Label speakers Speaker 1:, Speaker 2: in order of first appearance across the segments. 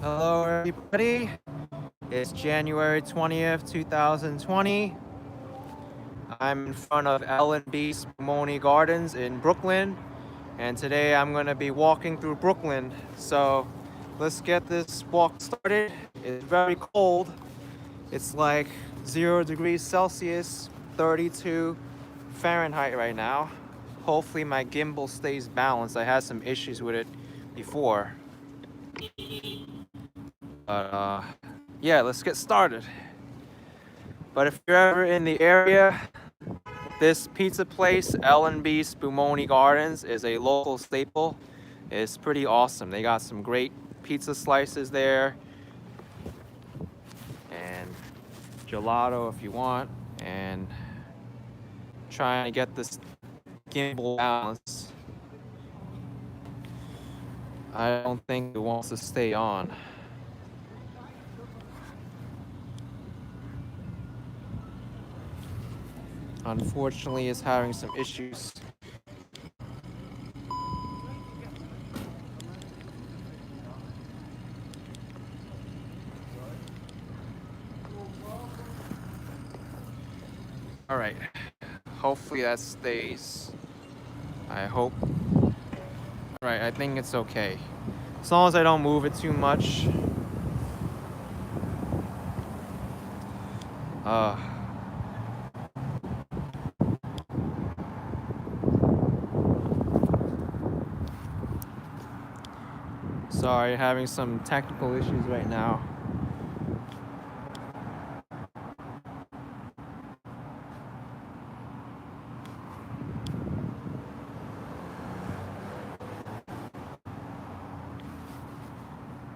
Speaker 1: Hello everybody, it's January 20th, 2020. I'm in front of L&B Spumoni Gardens in Brooklyn, and today I'm going to be walking through Brooklyn. So let's get this walk started. It's very cold. It's like 0 degrees Celsius, 32 Fahrenheit right now. Hopefully my gimbal stays balanced. I had some issues with it before. But yeah, let's get started. But if you're ever in the area, this pizza place, L&B Spumoni Gardens, is a local staple. It's pretty awesome. They got some great pizza slices there and gelato if you want, and trying to get this gimbal balance. I don't think it wants to stay on. Unfortunately, it's having some issues. All right, hopefully that stays. I hope. All right, I think it's okay. As long as I don't move it too much. Sorry, having some technical issues right now.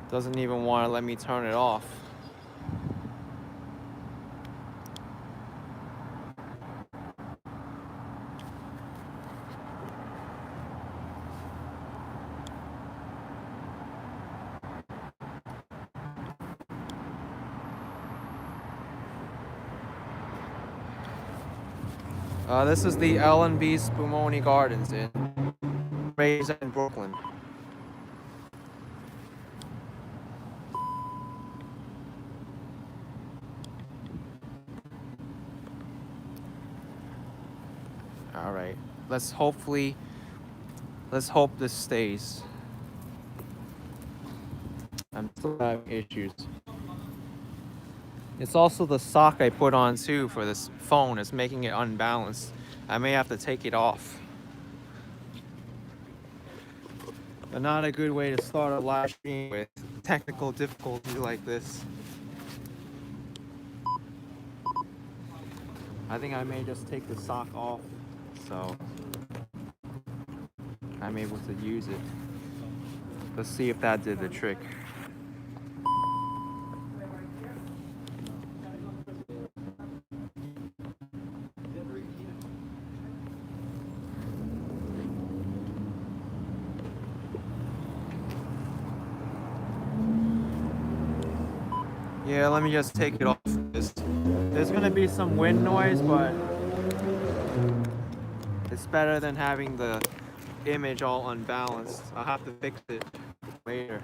Speaker 1: Doesn't even want to let me turn it off. This is the L&B Spumoni Gardens in Gravesend, Brooklyn. All right, let's hope this stays. I'm still having issues. It's also the sock I put on too for this phone. It's making it unbalanced. I may have to take it off. But not a good way to start a live stream with technical difficulties like this. I think I may just take the sock off so I'm able to use it. Let's see if that did the trick. Yeah, let me just take it off. There's gonna be some wind noise, but it's better than having the image all unbalanced. I'll have to fix it later.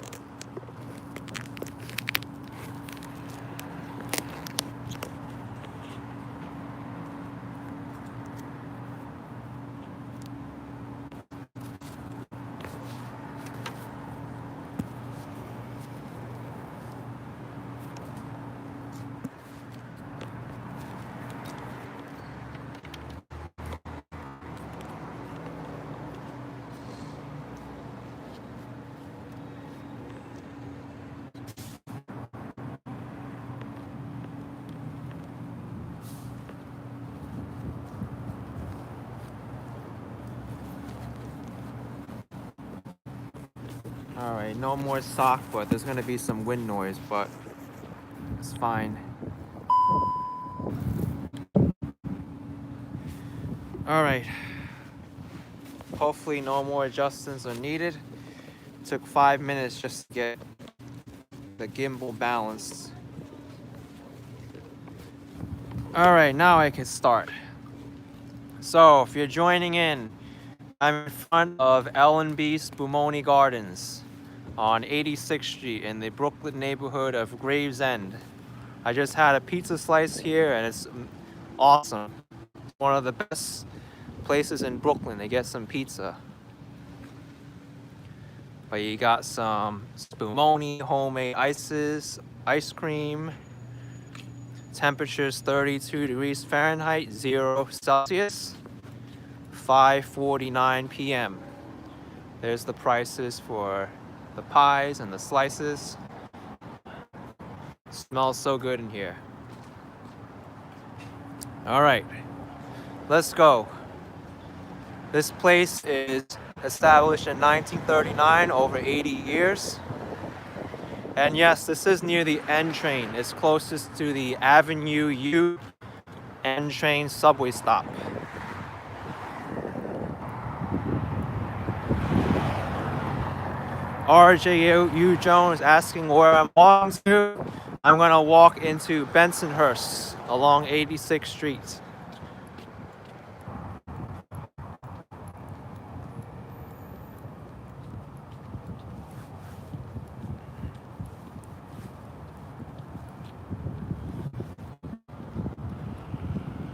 Speaker 1: All right, no more sock, but there's gonna be some wind noise, but it's fine. All right. Hopefully no more adjustments are needed. It took 5 minutes just to get the gimbal balanced. All right, now I can start. So if you're joining in, I'm in front of L&B Spumoni Gardens. on 86th Street in the Brooklyn neighborhood of Gravesend. I just had a pizza slice here and it's awesome. It's one of the best places in Brooklyn to get some pizza. But you got some spumoni, homemade ice cream. Temperatures 32 degrees Fahrenheit, 0 Celsius. 5:49 p.m. There's the prices for the pies and the slices. Smells so good in here. All right, let's go. This place is established in 1939, over 80 years. And yes, this is near the N train. It's closest to the Avenue U N train subway stop. RJU Jones asking where I'm walking to. I'm gonna walk into Bensonhurst along 86th Street.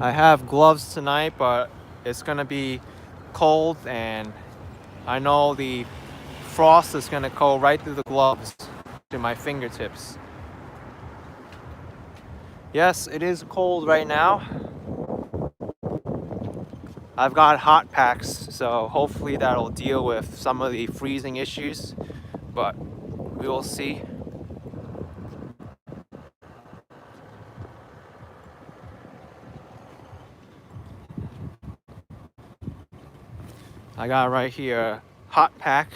Speaker 1: I have gloves tonight, but it's gonna be cold and I know the frost is gonna go right through the gloves to my fingertips. Yes, it is cold right now. I've got hot packs, so hopefully that'll deal with some of the freezing issues, but we will see. I got right here a hot pack,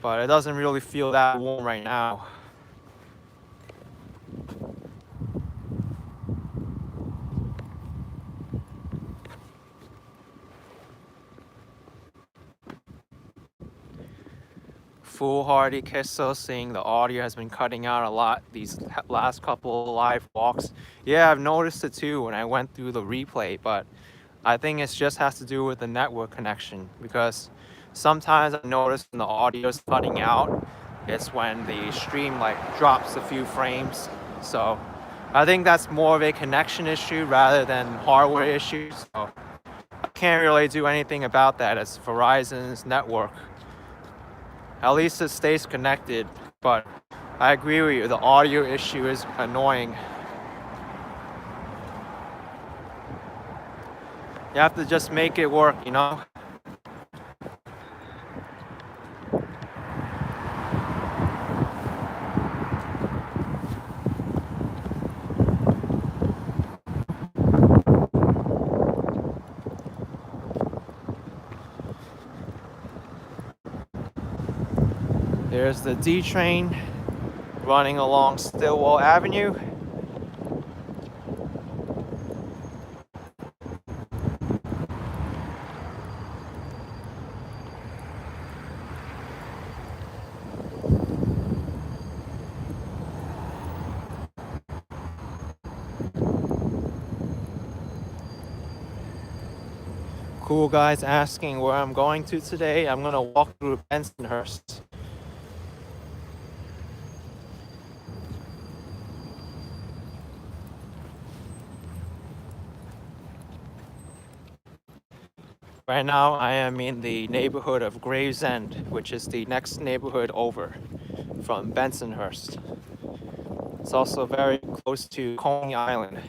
Speaker 1: but it doesn't really feel that warm right now. Foolhardy Kissel saying the audio has been cutting out a lot these last couple of live walks. Yeah, I've noticed it too when I went through the replay, but I think it just has to do with the network connection, because sometimes I notice when the audio is cutting out, it's when the stream like drops a few frames. So I think that's more of a connection issue rather than hardware issue. So I can't really do anything about that. It's Verizon's network. At least it stays connected, but I agree with you, the audio issue is annoying. You have to just make it work, you know? There's the D train running along Stillwell Avenue. Cool guys asking where I'm going to today. I'm gonna walk through Bensonhurst. Right now I am in the neighborhood of Gravesend, which is the next neighborhood over from Bensonhurst. It's also very close to Coney Island.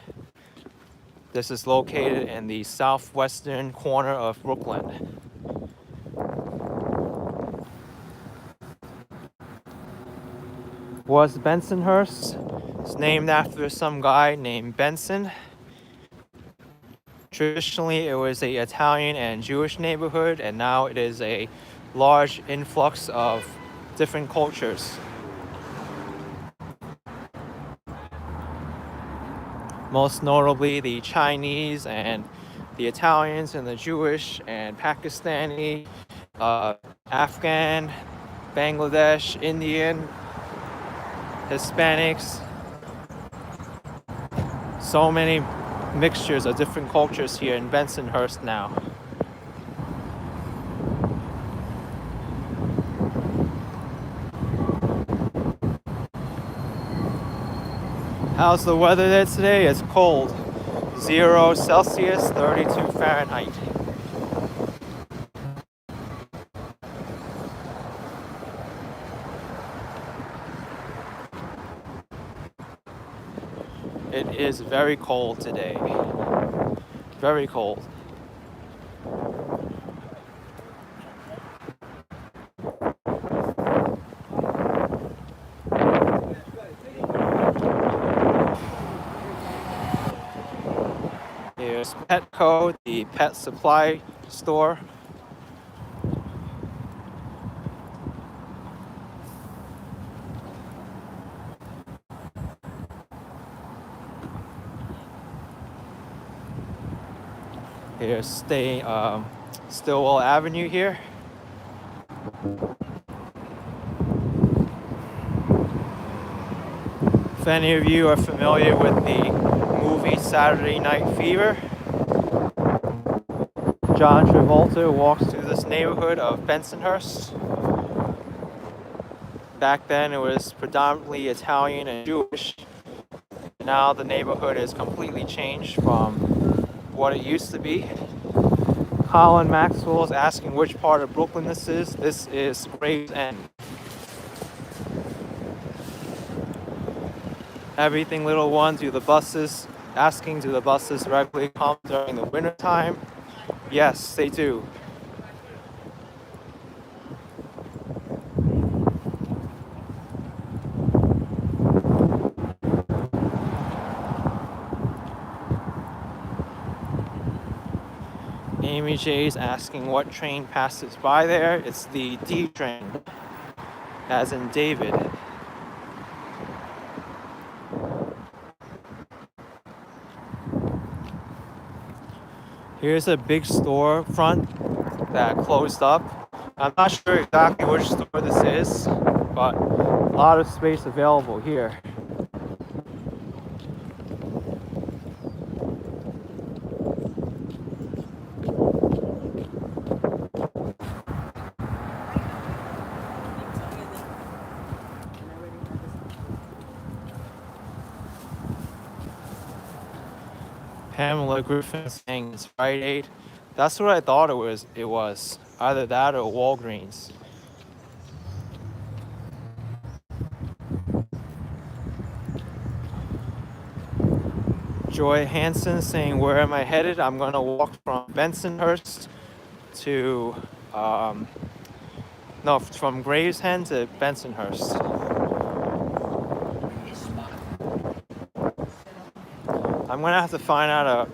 Speaker 1: This is located in the southwestern corner of Brooklyn. Was Bensonhurst? It's named after some guy named Benson. Traditionally, it was an Italian and Jewish neighborhood, and now it is a large influx of different cultures. Most notably the Chinese and the Italians and the Jewish and Pakistani, Afghan, Bangladesh, Indian, Hispanics. So many mixtures of different cultures here in Bensonhurst now. How's the weather there today? It's cold. 0 Celsius, 32 Fahrenheit. It is very cold today. Very cold. Here's Petco, the pet supply store. Here's Stillwell Avenue here. If any of you are familiar with the movie Saturday Night Fever, John Travolta walks through this neighborhood of Bensonhurst. Back then it was predominantly Italian and Jewish. Now the neighborhood is completely changed from what it used to be. Colin Maxwell is asking which part of Brooklyn this is. This is Gravesend. Everything Little One, do the buses, asking do the buses regularly come during the winter time? Yes, they do. Amy J's asking what train passes by there. It's the D train, as in David. Here's a big store front that closed up. I'm not sure exactly which store this is, but a lot of space available here. Pamela Griffin saying it's Rite Aid. That's what I thought it was. Either that or Walgreens. Joy Hansen saying, where am I headed? I'm gonna walk from Bensonhurst to, from Gravesend to Bensonhurst. I'm gonna have to find out a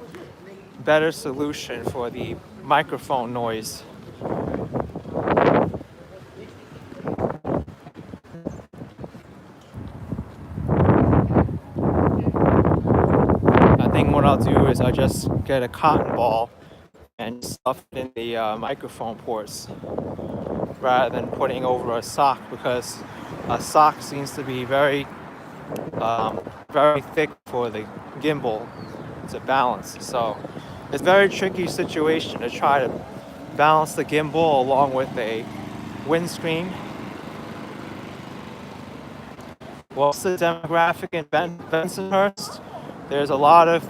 Speaker 1: better solution for the microphone noise. I think what I'll do is I'll just get a cotton ball and stuff it in the microphone ports rather than putting over a sock, because a sock seems to be very thick for the gimbal to balance. So it's a very tricky situation to try to balance the gimbal along with a windscreen. What's the demographic in Bensonhurst? There's a lot of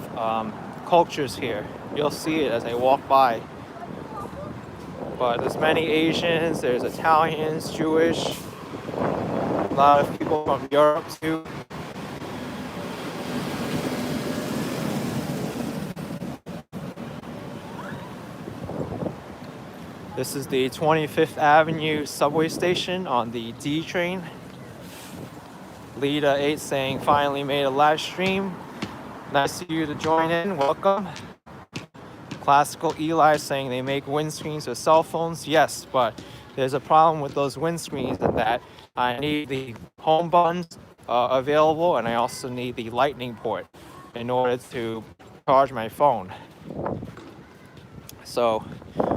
Speaker 1: cultures here. You'll see it as I walk by. But there's many Asians, there's Italians, Jewish, a lot of people from Europe too. This is the 25th Avenue subway station on the D train. Lita 8 saying, finally made a live stream. Nice of you to join in, welcome. Classical Eli saying they make windscreens for cell phones. Yes, but there's a problem with those windscreens in that I need the home buttons available, and I also need the lightning port in order to charge my phone. So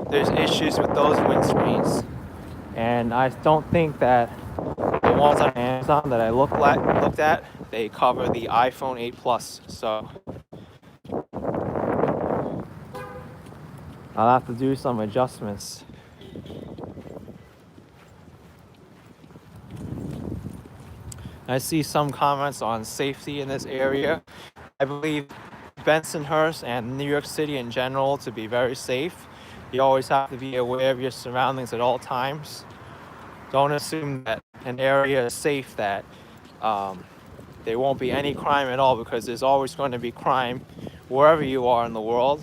Speaker 1: there's issues with those windscreens, and I don't think that the ones on Amazon that I looked at, they cover the iPhone 8 Plus. So I'll have to do some adjustments. I see some comments on safety in this area. I believe Bensonhurst and New York City in general to be very safe. You always have to be aware of your surroundings at all times. Don't assume that an area is safe, that there won't be any crime at all, because there's always going to be crime wherever you are in the world.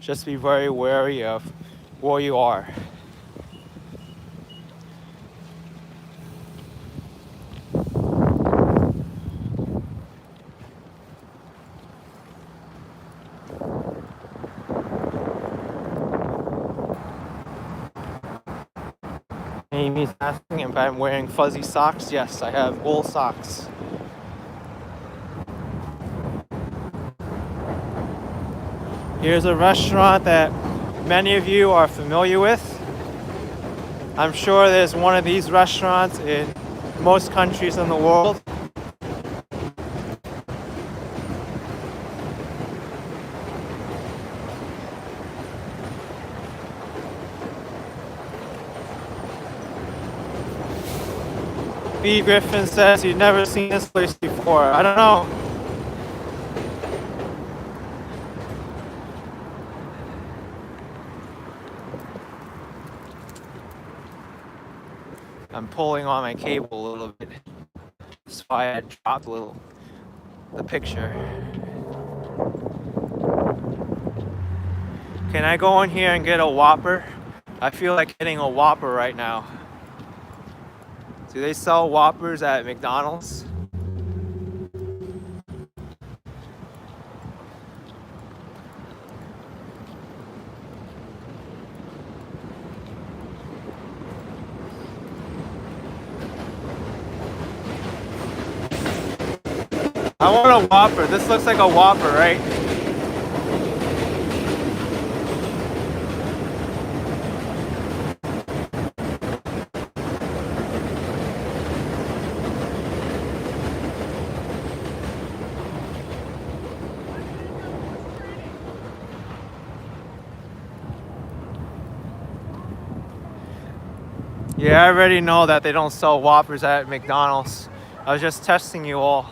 Speaker 1: Just be very wary of where you are. Amy's asking if I'm wearing fuzzy socks. Yes, I have wool socks. Here's a restaurant that many of you are familiar with. I'm sure there's one of these restaurants in most countries in the world. B. Griffin says he's never seen this place before. I don't know. I'm pulling on my cable a little bit. That's why I dropped the picture. Can I go in here and get a Whopper? I feel like getting a Whopper right now. Do they sell Whoppers at McDonald's? I want a Whopper. This looks like a Whopper, right? Yeah, I already know that they don't sell Whoppers at McDonald's. I was just testing you all.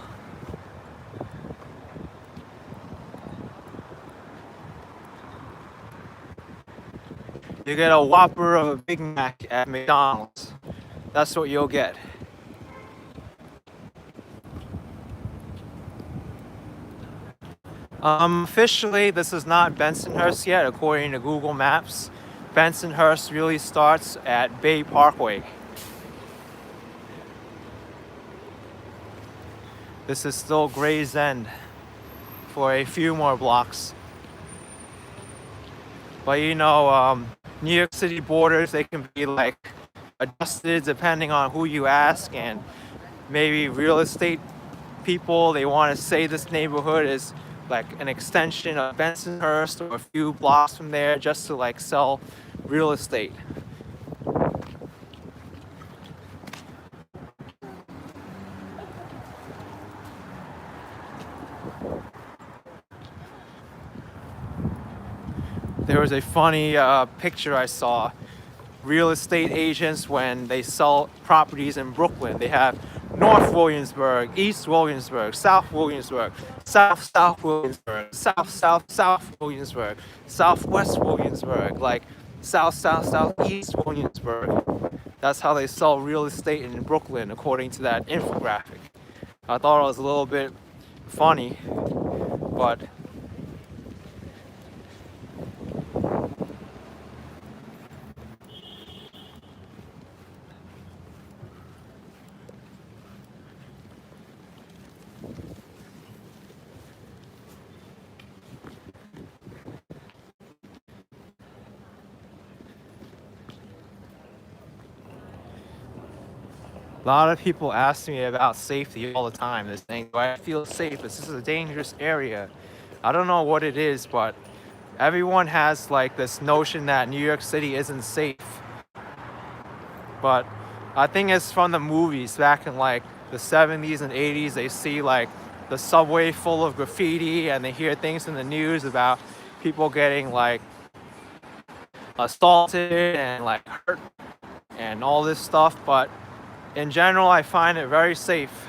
Speaker 1: You get a Whopper of a Big Mac at McDonald's. That's what you'll get. Officially, this is not Bensonhurst yet, according to Google Maps. Bensonhurst really starts at Bay Parkway. This is still Gravesend for a few more blocks. But you know, New York City borders, they can be like adjusted depending on who you ask, and maybe real estate people, they want to say this neighborhood is like an extension of Bensonhurst or a few blocks from there, just to like sell real estate. There was a funny picture I saw. Real estate agents, when they sell properties in Brooklyn, they have North Williamsburg, East Williamsburg, South Williamsburg, South Williamsburg, South Williamsburg, Southwest Williamsburg, like Southeast Williamsburg. That's how they sell real estate in Brooklyn, according to that infographic. I thought it was a little bit funny, but a lot of people ask me about safety all the time. They're saying, do I feel safe? This is a dangerous area. I don't know what it is, but everyone has like this notion that New York City isn't safe. But I think it's from the movies back in like the 70s and 80s. They see like the subway full of graffiti, and they hear things in the news about people getting like assaulted and like hurt and all this stuff. But in general, I find it very safe.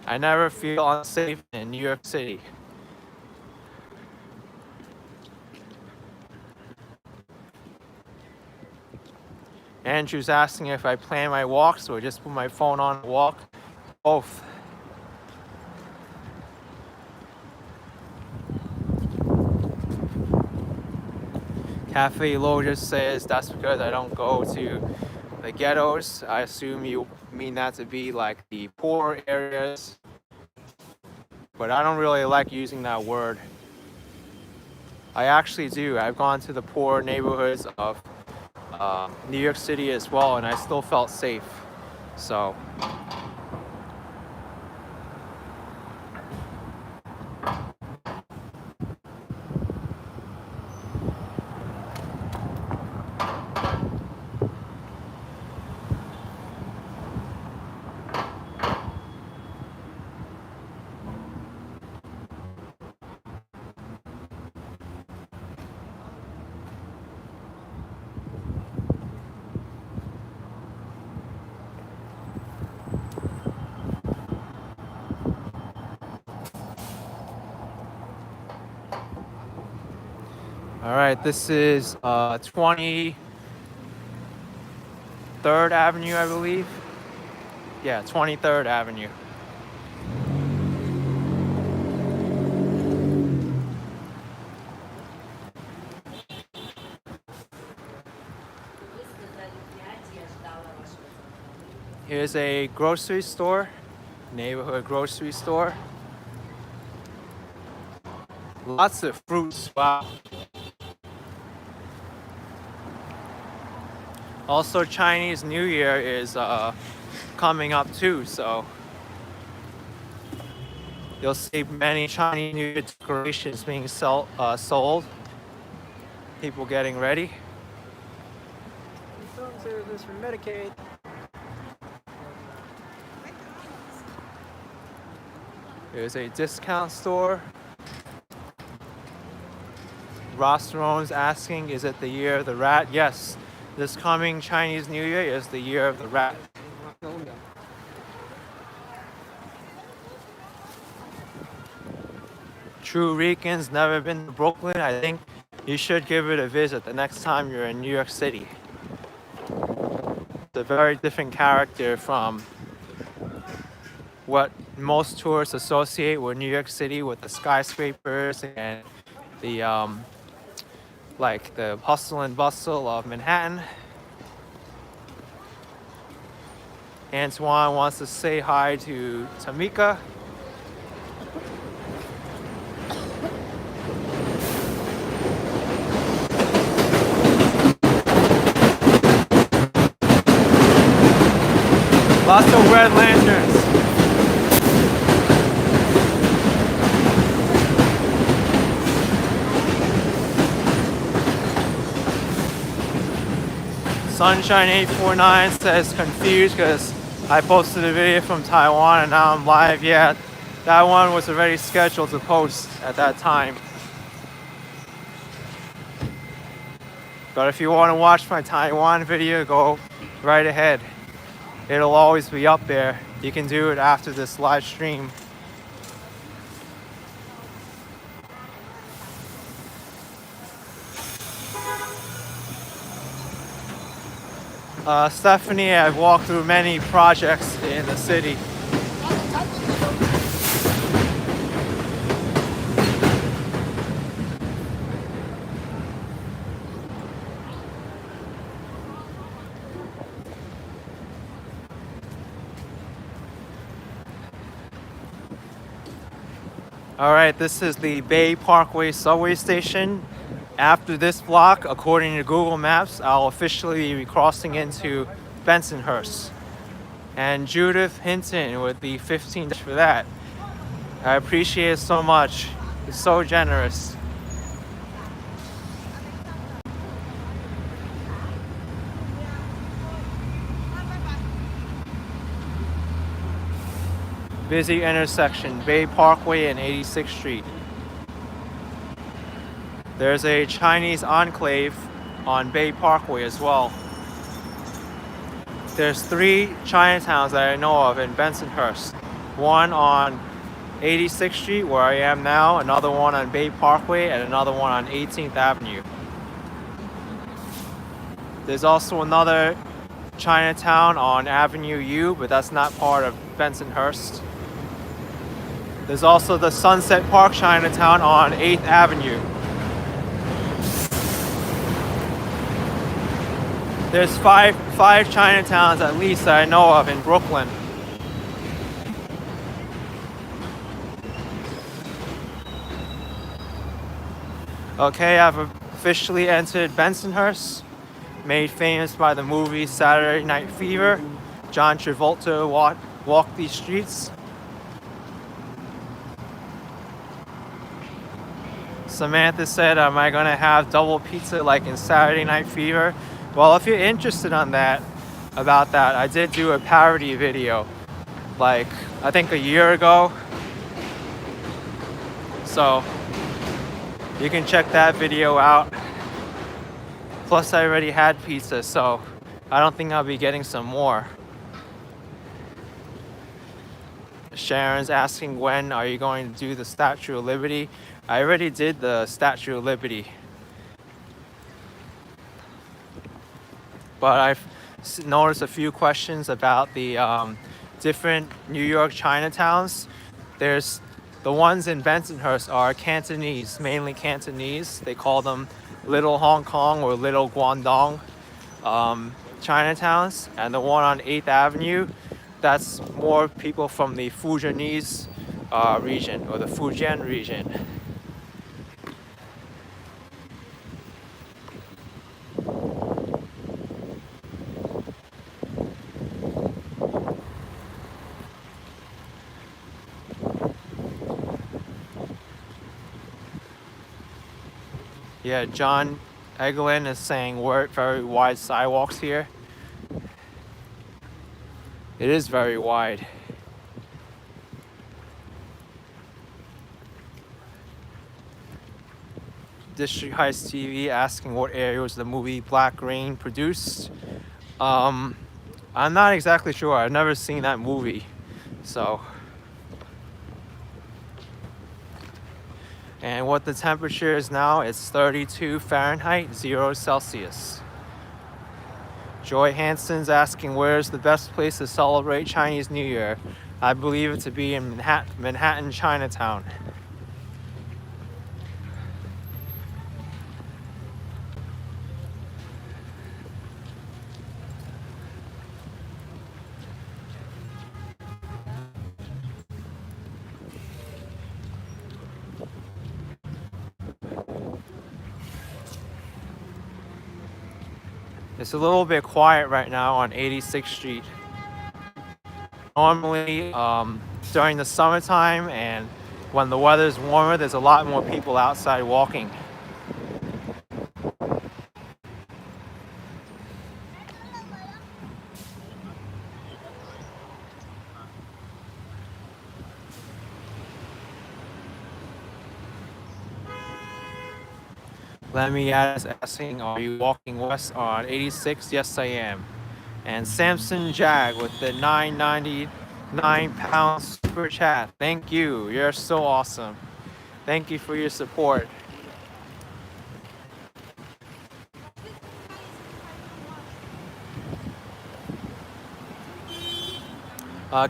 Speaker 1: I never feel unsafe in New York City. Andrew's asking if I plan my walks or just put my phone on and walk. Both. Cafe Lotus says that's because I don't go to the ghettos. I assume you mean that to be like the poor areas, but I don't really like using that word. I actually do. I've gone to the poor neighborhoods of New York City as well, and I still felt safe. So all right, this is 23rd Avenue, I believe. Yeah, 23rd Avenue. Here's a grocery store, neighborhood grocery store. Lots of fruits, wow. Also, Chinese New Year is coming up too, so you'll see many Chinese New Year decorations being sold. People getting ready. Phone service for Medicaid. There's a discount store. Rosterone's asking, is it the year of the rat? Yes, this coming Chinese New Year is the year of the rat. True Rican's never been to Brooklyn. I think you should give it a visit the next time you're in New York City. It's a very different character from what most tourists associate with New York City, with the skyscrapers and the like the hustle and bustle of Manhattan. Antoine wants to say hi to Tamika. Lots of red lanterns. Sunshine 849 says confused because I posted a video from Taiwan and now I'm live. Yeah, that one was already scheduled to post at that time. But if you want to watch my Taiwan video, go right ahead. It'll always be up there. You can do it after this live stream. Stephanie, I've walked through many projects in the city. All right, this is the Bay Parkway subway station. After this block, according to Google Maps, I'll officially be crossing into Bensonhurst. And Judith Hinton with the 15 for that. I appreciate it so much. It's so generous. Busy intersection, Bay Parkway and 86th Street. There's a Chinese enclave on Bay Parkway as well. There's 3 Chinatowns that I know of in Bensonhurst. one on 86th Street where I am now, another one on Bay Parkway, and another one on 18th Avenue. There's also another Chinatown on Avenue U, but that's not part of Bensonhurst. There's also the Sunset Park Chinatown on 8th Avenue. There's five Chinatowns at least that I know of in Brooklyn. Okay, I've officially entered Bensonhurst, made famous by the movie Saturday Night Fever. John Travolta walked these streets. Samantha said, am I gonna have double pizza like in Saturday Night Fever? Well, if you're interested about that, I did do a parody video, like, I think a year ago. So, you can check that video out. Plus, I already had pizza, so I don't think I'll be getting some more. Sharon's asking, when are you going to do the Statue of Liberty? I already did the Statue of Liberty. But I've noticed a few questions about the different New York Chinatowns. There's the ones in Bensonhurst are Cantonese, mainly Cantonese. They call them Little Hong Kong or Little Guangdong Chinatowns. And the one on 8th Avenue, that's more people from the Fujianese region, or the Fujian region. Yeah, John Eglin is saying we're very wide sidewalks here. It is very wide. District Heights TV asking what area was the movie Black Rain produced. I'm not exactly sure. I've never seen that movie, so. And what the temperature is now, it's 32 Fahrenheit, 0 Celsius. Joy Hansen's asking where's the best place to celebrate Chinese New Year. I believe it to be in Manhattan, Chinatown. It's a little bit quiet right now on 86th Street. Normally, during the summertime and when the weather's warmer, there's a lot more people outside walking. Lemmy is asking, are you walking west on 86? Yes, I am. And Samson Jag with the 9.99 super chat. Thank you. You're so awesome. Thank you for your support.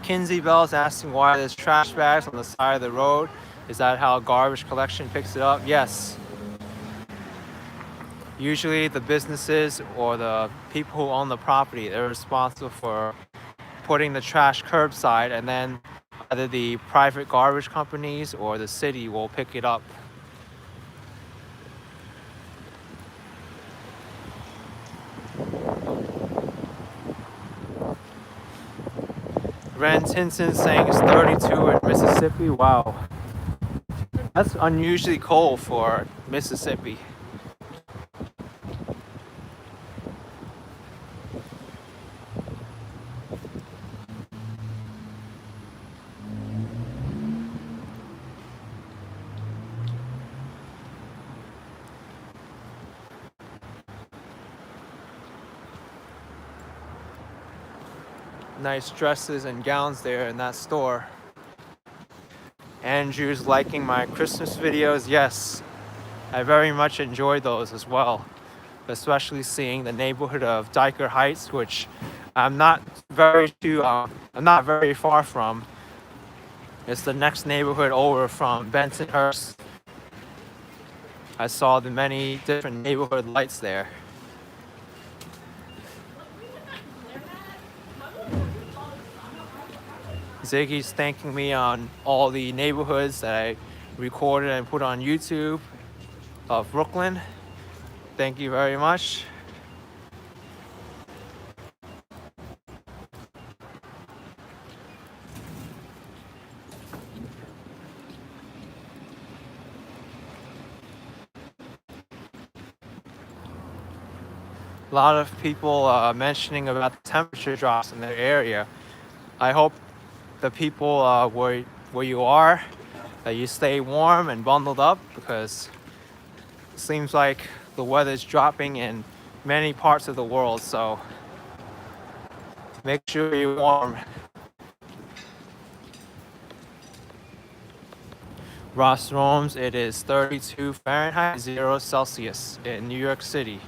Speaker 1: Kinsey Bell's asking why there's trash bags on the side of the road. Is that how garbage collection picks it up? Yes. Usually the businesses or the people who own the property, they're responsible for putting the trash curbside, and then either the private garbage companies or the city will pick it up. Ren Tinson saying it's 32 in Mississippi. Wow. That's unusually cold for Mississippi. Nice dresses and gowns there in that store. Andrew's liking my Christmas videos. Yes, I very much enjoy those as well, especially seeing the neighborhood of Diker Heights, which I'm not very far from. It's the next neighborhood over from Bensonhurst. I saw the many different neighborhood lights there. Ziggy's thanking me on all the neighborhoods that I recorded and put on YouTube of Brooklyn. Thank you very much. A lot of people mentioning about the temperature drops in their area. I hope the people where you are, that you stay warm and bundled up, because it seems like the weather's dropping in many parts of the world, so make sure you're warm. Ross Rome's, it is 32 Fahrenheit, 0 Celsius in New York City.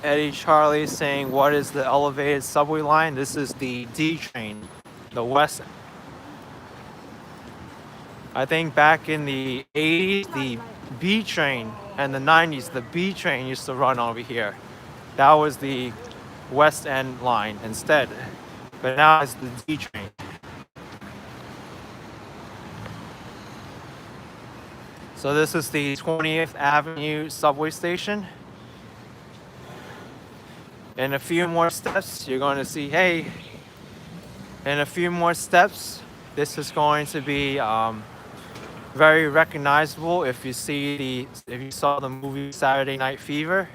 Speaker 1: Eddie Charlie saying, what is the elevated subway line? This is the D train, the west. I think back in the 80s, the B train, and the 90s, the B train used to run over here. That was the West End line instead, but now it's the D train. So this is the 20th Avenue subway station. In a few more steps, you're going to see, hey, in a few more steps, this is going to be very recognizable if you saw the movie Saturday Night Fever.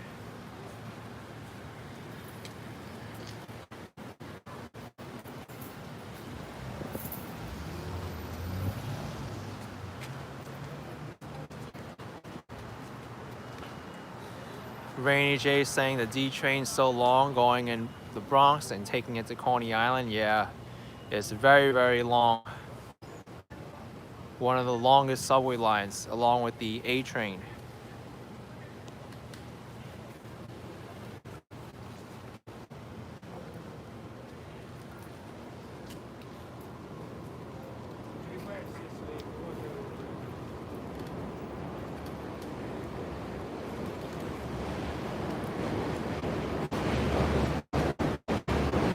Speaker 1: Rainy J saying the D train's so long going in the Bronx and taking it to Coney Island. Yeah, it's very, very long. One of the longest subway lines, along with the A train.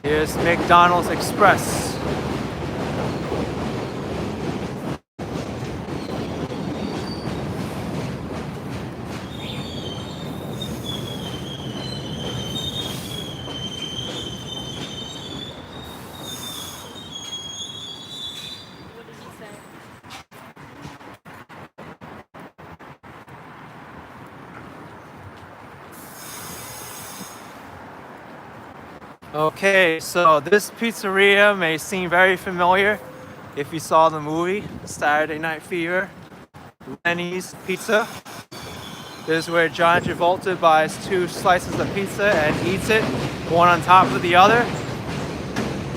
Speaker 1: Here's McDonald's Express. Okay, so this pizzeria may seem very familiar if you saw the movie Saturday Night Fever. Lenny's Pizza. This is where John Travolta buys 2 slices of pizza and eats it, one on top of the other.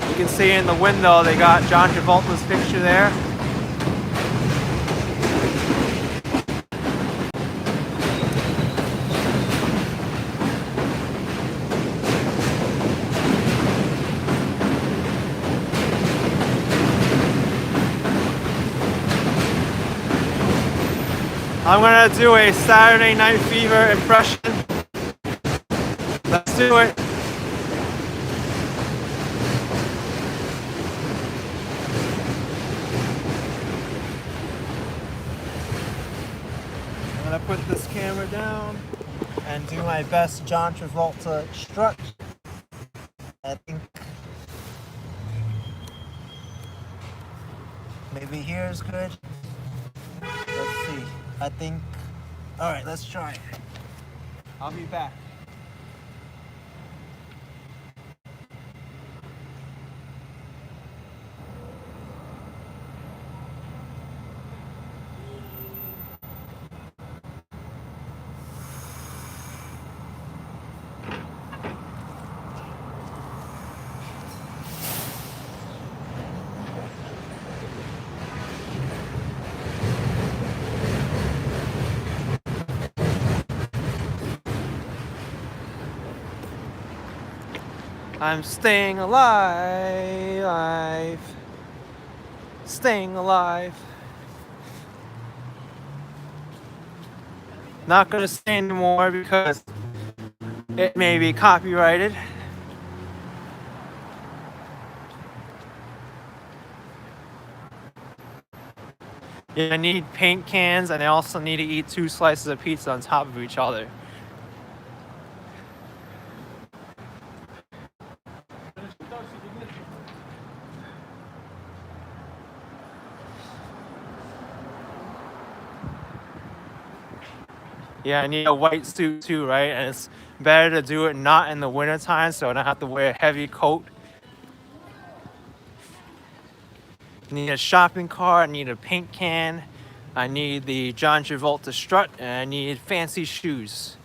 Speaker 1: You can see in the window they got John Travolta's picture there. I'm gonna do a Saturday Night Fever impression. Let's do it. I'm gonna put this camera down and do my best John Travolta strut. I think maybe here is good. Let's see. I think. All right, let's try it. I'll be back. I'm staying alive, staying alive. Not gonna say anymore because it may be copyrighted. Yeah, I need paint cans and I also need to eat 2 slices of pizza on top of each other. Yeah, I need a white suit too, right? And it's better to do it not in the wintertime so I don't have to wear a heavy coat. I need a shopping cart, I need a paint can, I need the John Travolta strut, and I need fancy shoes.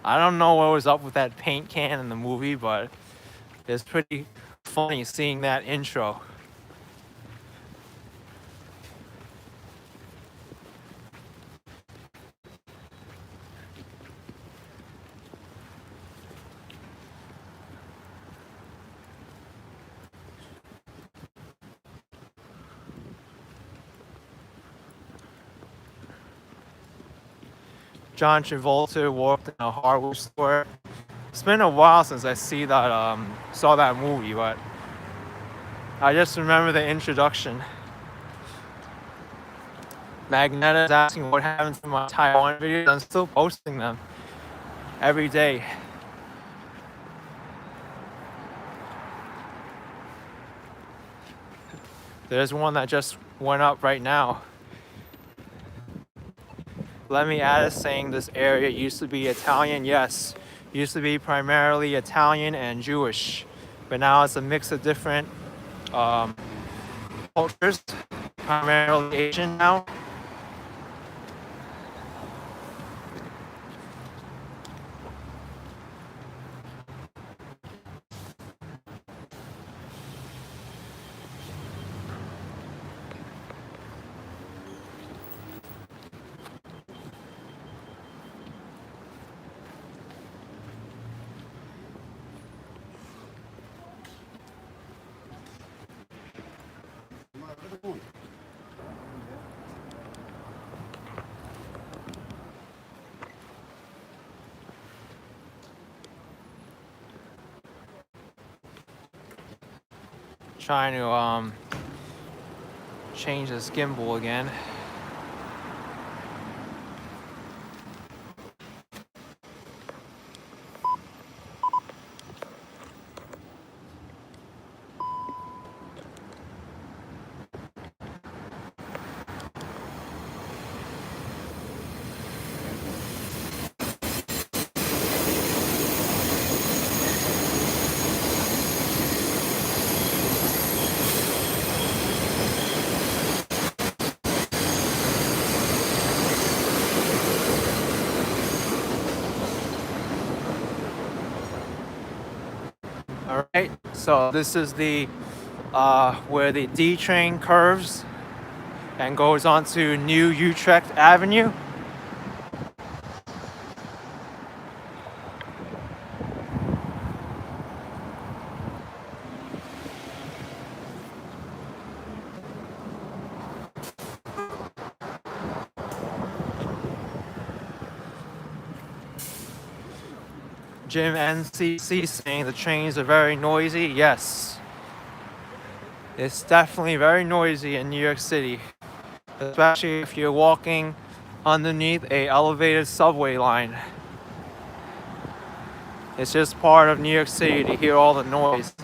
Speaker 1: I don't know what was up with that paint can in the movie, but it's pretty funny seeing that intro. John Travolta walked in a hardware store. It's been a while since I saw that movie, but I just remember the introduction. Magnetta's asking what happened to my Taiwan videos. I'm still posting them every day. There's one that just went up right now. Let me add it saying this area used to be Italian. Yes, used to be primarily Italian and Jewish, but now it's a mix of different cultures, primarily Asian now. Trying to change this gimbal again. All right, so this is the where the D train curves and goes onto New Utrecht Avenue. Jim NCC saying the trains are very noisy. Yes, it's definitely very noisy in New York City, especially if you're walking underneath a elevated subway line. It's just part of New York City to hear all the noise.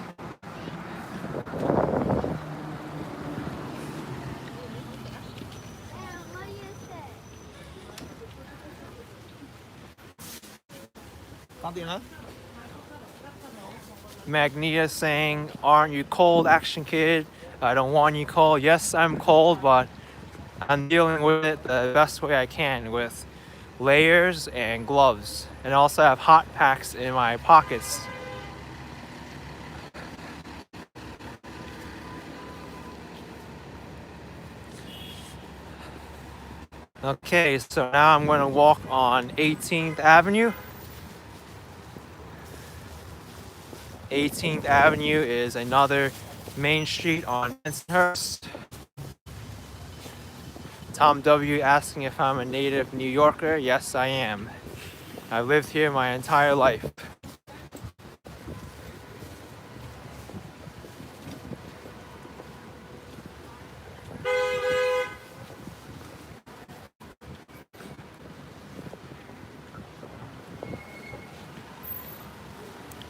Speaker 1: Magneta saying, "Aren't you cold, Action Kid? I don't want you cold." Yes, I'm cold, but I'm dealing with it the best way I can with layers and gloves, and also have hot packs in my pockets. Okay, so now I'm going to walk on 18th Avenue. 18th Avenue is another main street on Bensonhurst. Tom W. asking if I'm a native New Yorker. Yes, I am. I've lived here my entire life.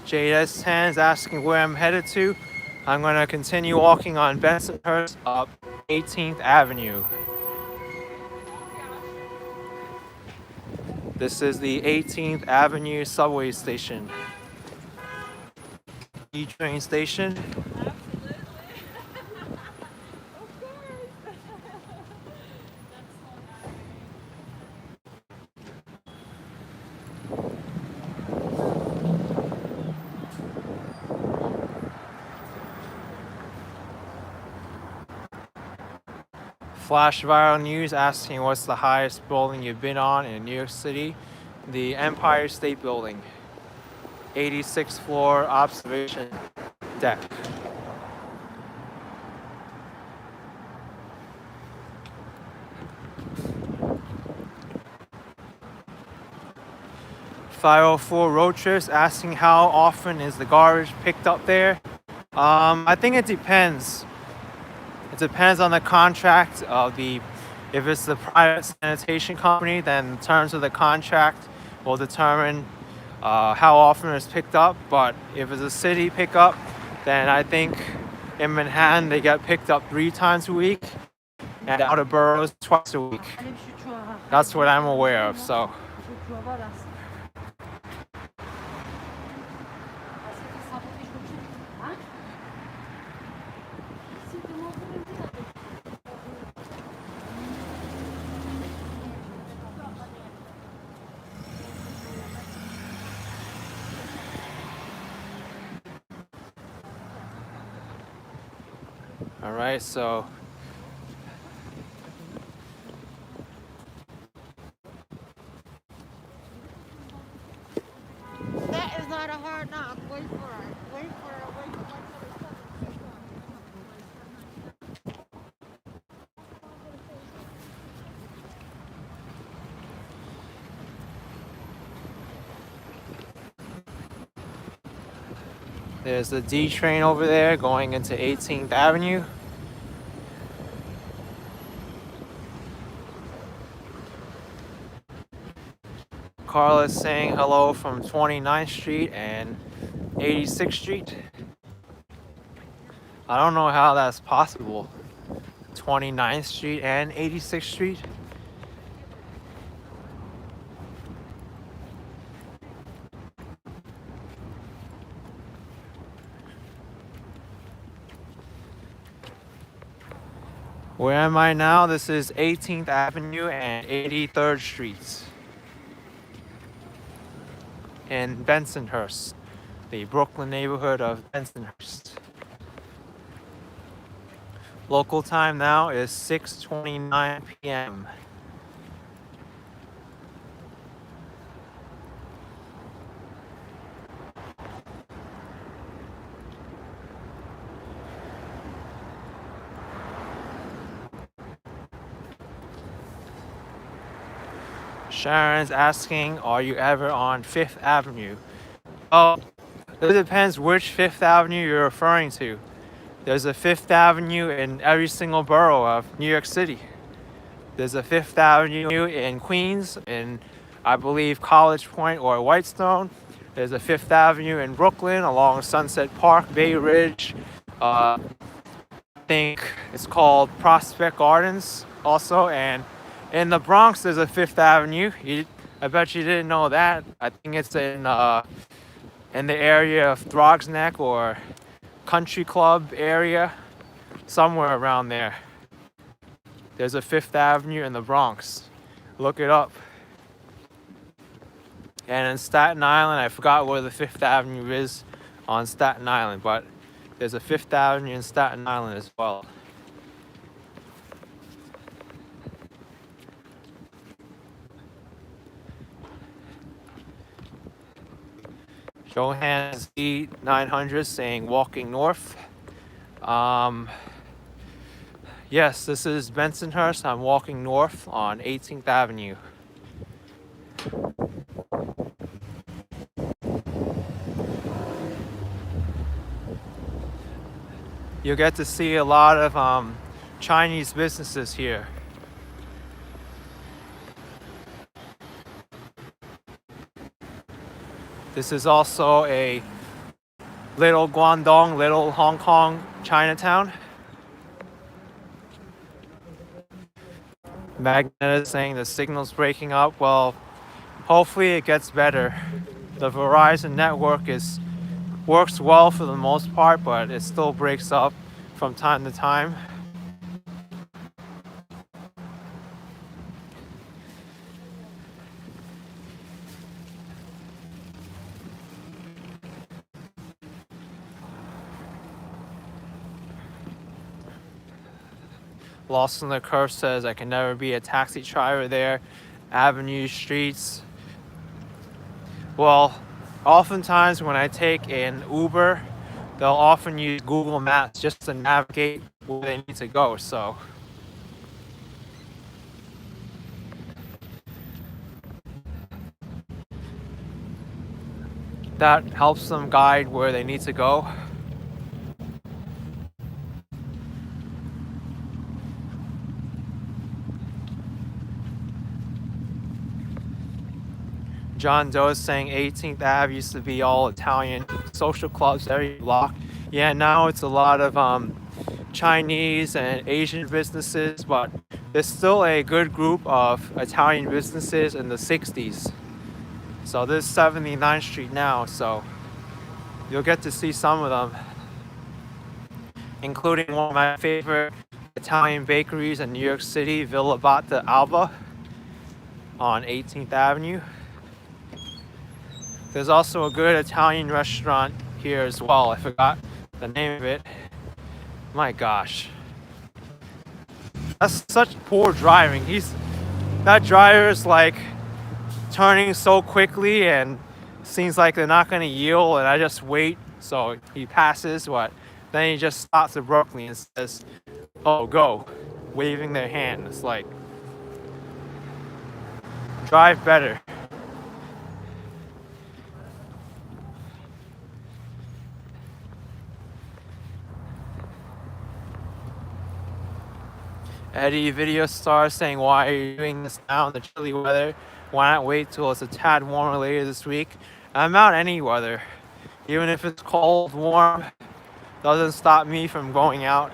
Speaker 1: JS10 is asking where I'm headed to. I'm going to continue walking on Bensonhurst up 18th Avenue. This is the 18th Avenue subway station. E-train station. Flash viral news asking what's the highest building you've been on in New York City. The Empire State Building. 86th floor observation deck. .504 road trips asking how often is the garbage picked up there. I think it depends. It depends on the contract of the. If it's the private sanitation company, then the terms of the contract will determine how often it's picked up. But if it's a city pickup, then I think in Manhattan they get picked up 3 times a week, and out of boroughs twice a week. That's what I'm aware of. So. All right, so
Speaker 2: that is not a hard knock. Wait for it. Wait for it. Wait for it.
Speaker 1: there's the D train over there going into 18th Avenue. Carla's saying hello from 29th Street and 86th Street. I don't know how that's possible. 29th Street and 86th Street. Where am I now? This is 18th Avenue and 83rd Streets in Bensonhurst, the Brooklyn neighborhood of Bensonhurst. Local time now is 6:29 p.m. Sharon's asking, are you ever on 5th Avenue? Oh, it depends which 5th Avenue you're referring to. There's a 5th Avenue in every single borough of New York City. There's a 5th Avenue in Queens, in I believe College Point or Whitestone. There's a Fifth Avenue in Brooklyn along Sunset Park, Bay Ridge. I think it's called Prospect Gardens also. And in the Bronx, there's a Fifth Avenue. I bet you didn't know that. I think it's in the area of Throgs Neck or Country Club area, somewhere around there. There's a Fifth Avenue in the Bronx. Look it up. And in Staten Island, I forgot where the Fifth Avenue is on Staten Island, but there's a Fifth Avenue in Staten Island as well. Johannes E900 saying walking north. Yes, this is Bensonhurst. I'm walking north on 18th Avenue. You'll get to see a lot of Chinese businesses here. This is also a little Guangdong, little Hong Kong Chinatown. Magnet is saying the signal's breaking up. Well, hopefully it gets better. The Verizon network works well for the most part, but it still breaks up from time to time. Lost in the Curve says I can never be a taxi driver there. Avenue, streets. Well, oftentimes when I take an Uber, they'll often use Google Maps just to navigate where they need to go. So that helps them guide where they need to go. John Doe is saying 18th Ave used to be all Italian social clubs every block. Yeah, now it's a lot of Chinese and Asian businesses, but there's still a good group of Italian businesses in the 60s. So this is 79th Street now, so you'll get to see some of them, including one of my favorite Italian bakeries in New York City, Villa Batta Alba on 18th Avenue. There's also a good Italian restaurant here as well. I forgot the name of it. My gosh. That's such poor driving. That driver's like turning so quickly and seems like they're not gonna yield, and I just wait so he passes, but then he just stops abruptly and says, "Oh, go," waving their hand. It's like, drive better. Eddie Video Star saying, why are you doing this now in the chilly weather? Why not wait till it's a tad warmer later this week? I'm out any weather. Even if it's cold, warm, doesn't stop me from going out.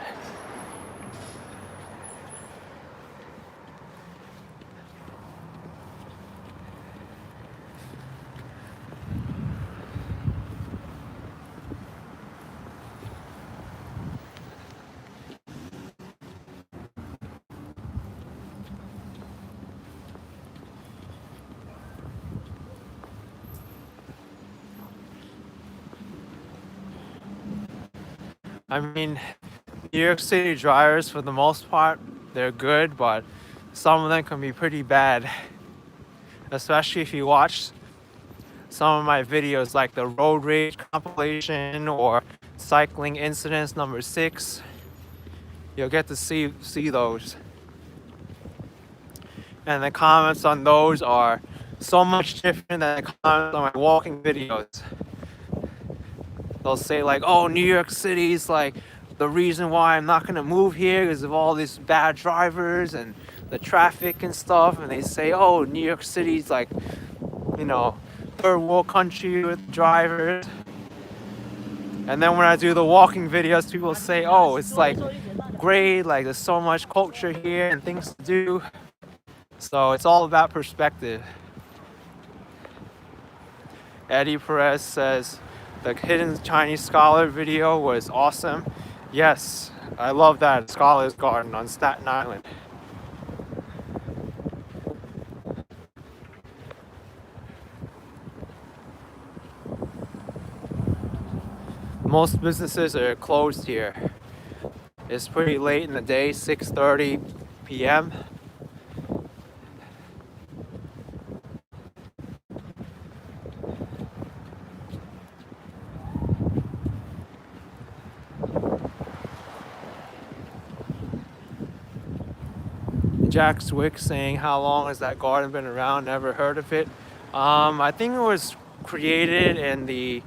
Speaker 1: I mean, New York City drivers, for the most part, they're good, but some of them can be pretty bad. Especially if you watch some of my videos like the road rage compilation or cycling incidents number 6. You'll get to see those. And the comments on those are so much different than the comments on my walking videos. They'll say like, oh, New York City's like the reason why I'm not gonna move here is of all these bad drivers and the traffic and stuff. And they say, oh, New York City's like, you know, third world country with drivers. And then when I do the walking videos, people say, oh, it's like great, like there's so much culture here and things to do. So it's all about perspective. Eddie Perez says the hidden Chinese scholar video was awesome. Yes, I love that Scholar's Garden on Staten Island. Most businesses are closed here. It's pretty late in the day, 6:30 p.m. Jack Swick saying, how long has that garden been around? Never heard of it. I think it was created in the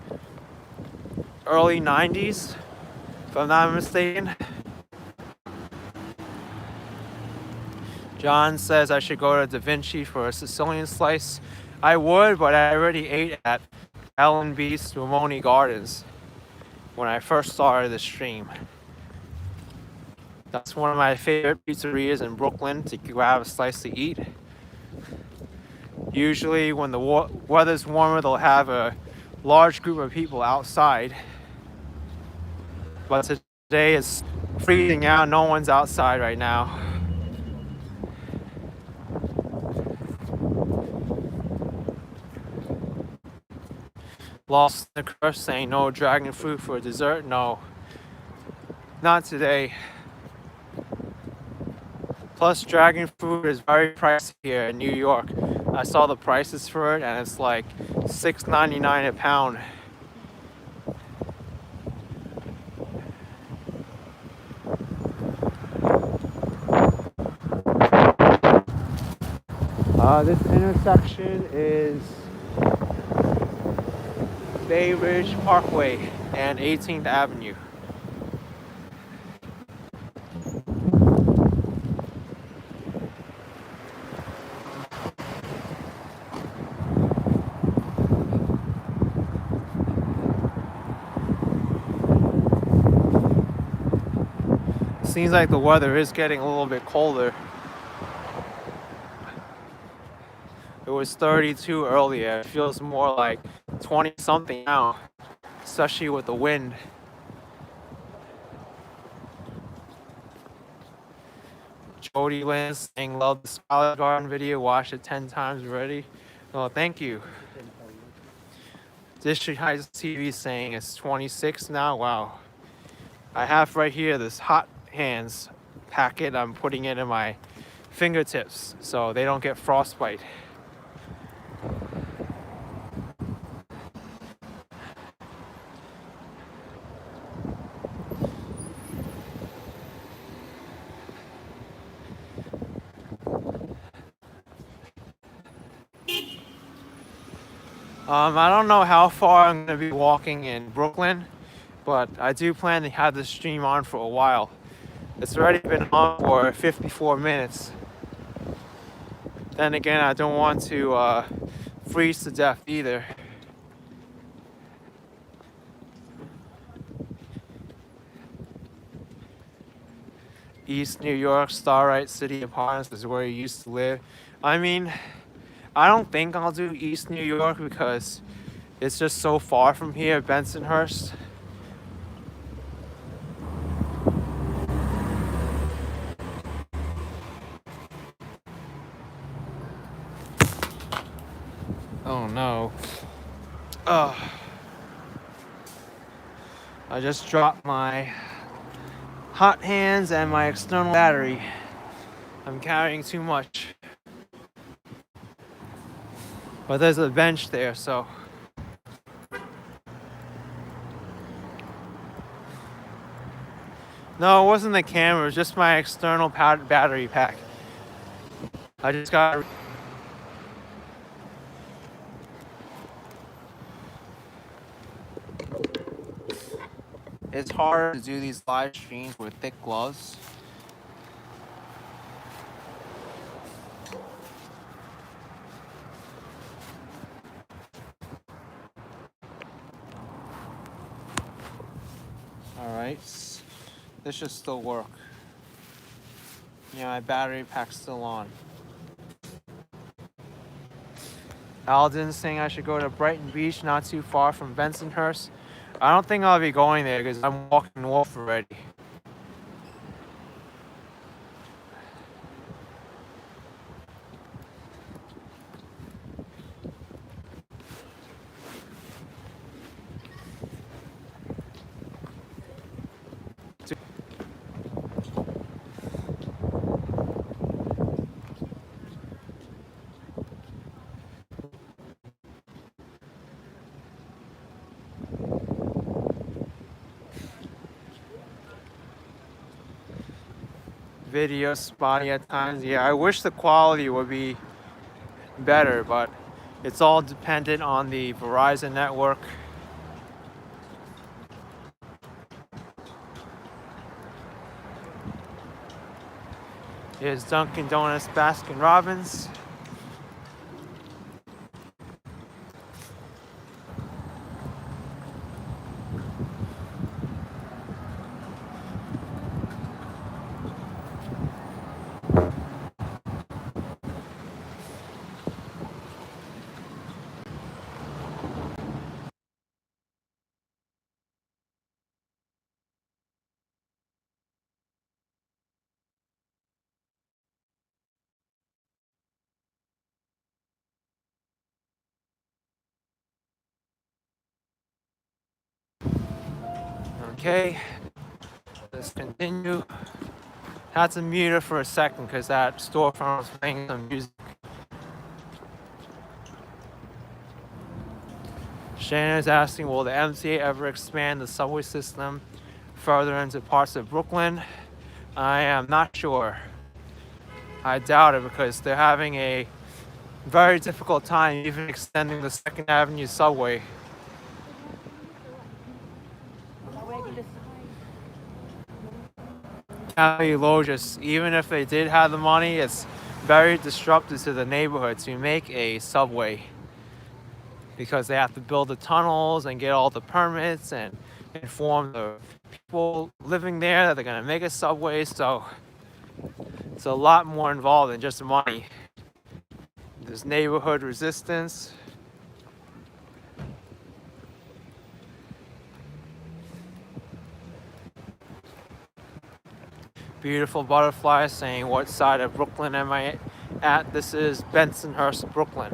Speaker 1: early 90s, if I'm not mistaken. John says I should go to Da Vinci for a Sicilian slice. I would, but I already ate at L&B Spumoni Gardens when I first started the stream. That's one of my favorite pizzerias in Brooklyn to grab a slice to eat. Usually when the weather's warmer, they'll have a large group of people outside. But today it's freezing out, no one's outside right now. Lost in the Curse saying no dragon fruit for dessert. No, not today. Plus dragon fruit is very pricey here in New York. I saw the prices for it and it's like $6.99 a pound. This intersection is Bay Ridge Parkway and 18th Avenue. Seems like the weather is getting a little bit colder. It was 32 earlier. It feels more like 20 something now, especially with the wind. Jody Lynn saying love the Scholar Garden video, watched it 10 times already. Oh, thank you. District Heights TV saying it's 26 now. Wow. I have right here this hot hands packet. I'm putting it in my fingertips so they don't get frostbite. I don't know how far I'm going to be walking in Brooklyn, but I do plan to have the stream on for a while. It's already been on for 54 minutes. Then again, I don't want to freeze to death either. East New York, Starlight City Apartments is where he used to live. I mean, I don't think I'll do East New York because it's just so far from here, Bensonhurst. Oh no. I just dropped my hot hands and my external battery. I'm carrying too much. But there's a bench there, so. No, it wasn't the camera, it was just my external battery pack. I just got. It's hard to do these live streams with thick gloves. Alright, this should still work. Yeah, my battery pack's still on. Alden's saying I should go to Brighton Beach, not too far from Bensonhurst. I don't think I'll be going there because I'm walking north already. Video spotty at times. Yeah, I wish the quality would be better, but it's all dependent on the Verizon network. Here's Dunkin' Donuts, Baskin Robbins. Okay, let's continue. Had to mute it for a second because that storefront was playing some music. Shannon's asking, will the MTA ever expand the subway system further into parts of Brooklyn? I am not sure. I doubt it because they're having a very difficult time even extending the 2nd Avenue subway. Logis, even if they did have the money, it's very disruptive to the neighborhood to make a subway because they have to build the tunnels and get all the permits and inform the people living there that they're going to make a subway. So it's a lot more involved than just money. There's neighborhood resistance. Beautiful butterfly saying, what side of Brooklyn am I at? This is Bensonhurst, Brooklyn.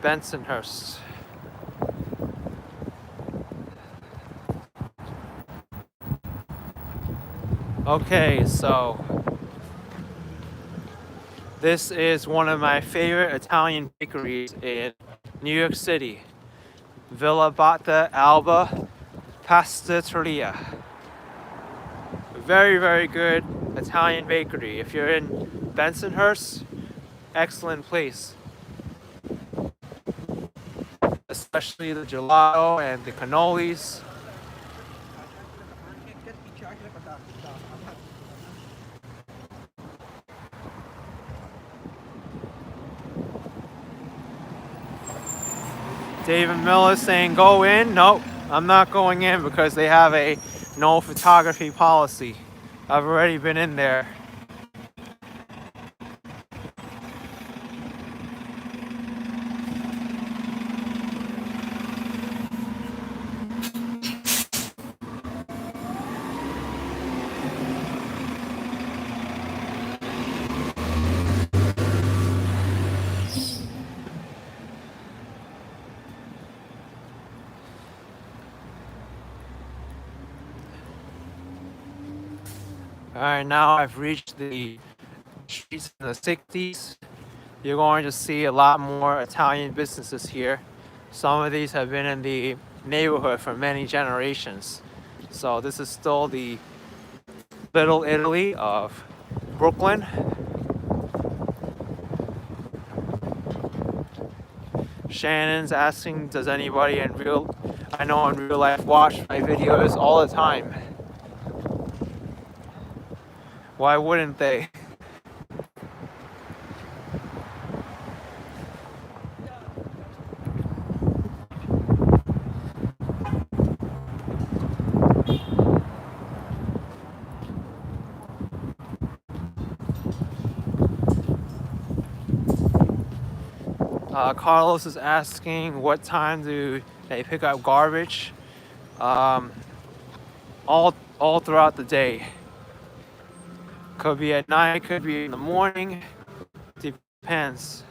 Speaker 1: Bensonhurst. Okay, so this is one of my favorite Italian bakeries in New York City. Villa Botta Alba Pasticceria. Very, very good Italian bakery. If you're in Bensonhurst, excellent place. Especially the gelato and the cannolis. David Miller saying go in. Nope, I'm not going in because they have a no photography policy. I've already been in there. Alright, now I've reached the streets in the 60s. You're going to see a lot more Italian businesses here. Some of these have been in the neighborhood for many generations. So this is still the Little Italy of Brooklyn. Shannon's asking, does anybody in real life watch my videos all the time? Why wouldn't they? Carlos is asking what time do they pick up garbage. Um, all throughout the day. Could be at night, could be in the morning. Depends.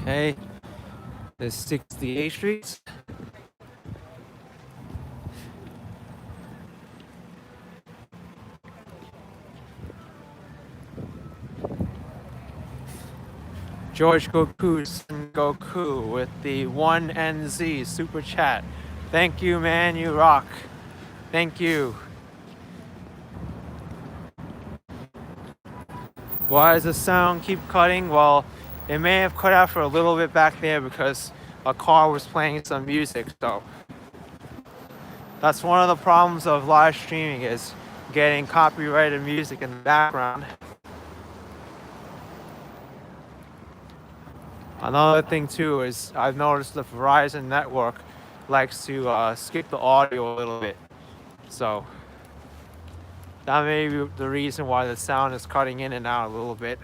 Speaker 1: Okay, this 68th Street. George Goku with the 1NZ super chat. Thank you, man, you rock. Thank you. Why does the sound keep cutting? Well, it may have cut out for a little bit back there because a car was playing some music, so that's one of the problems of live streaming is getting copyrighted music in the background. Another thing too is I've noticed the Verizon network likes to skip the audio a little bit. So that may be the reason why the sound is cutting in and out a little bit.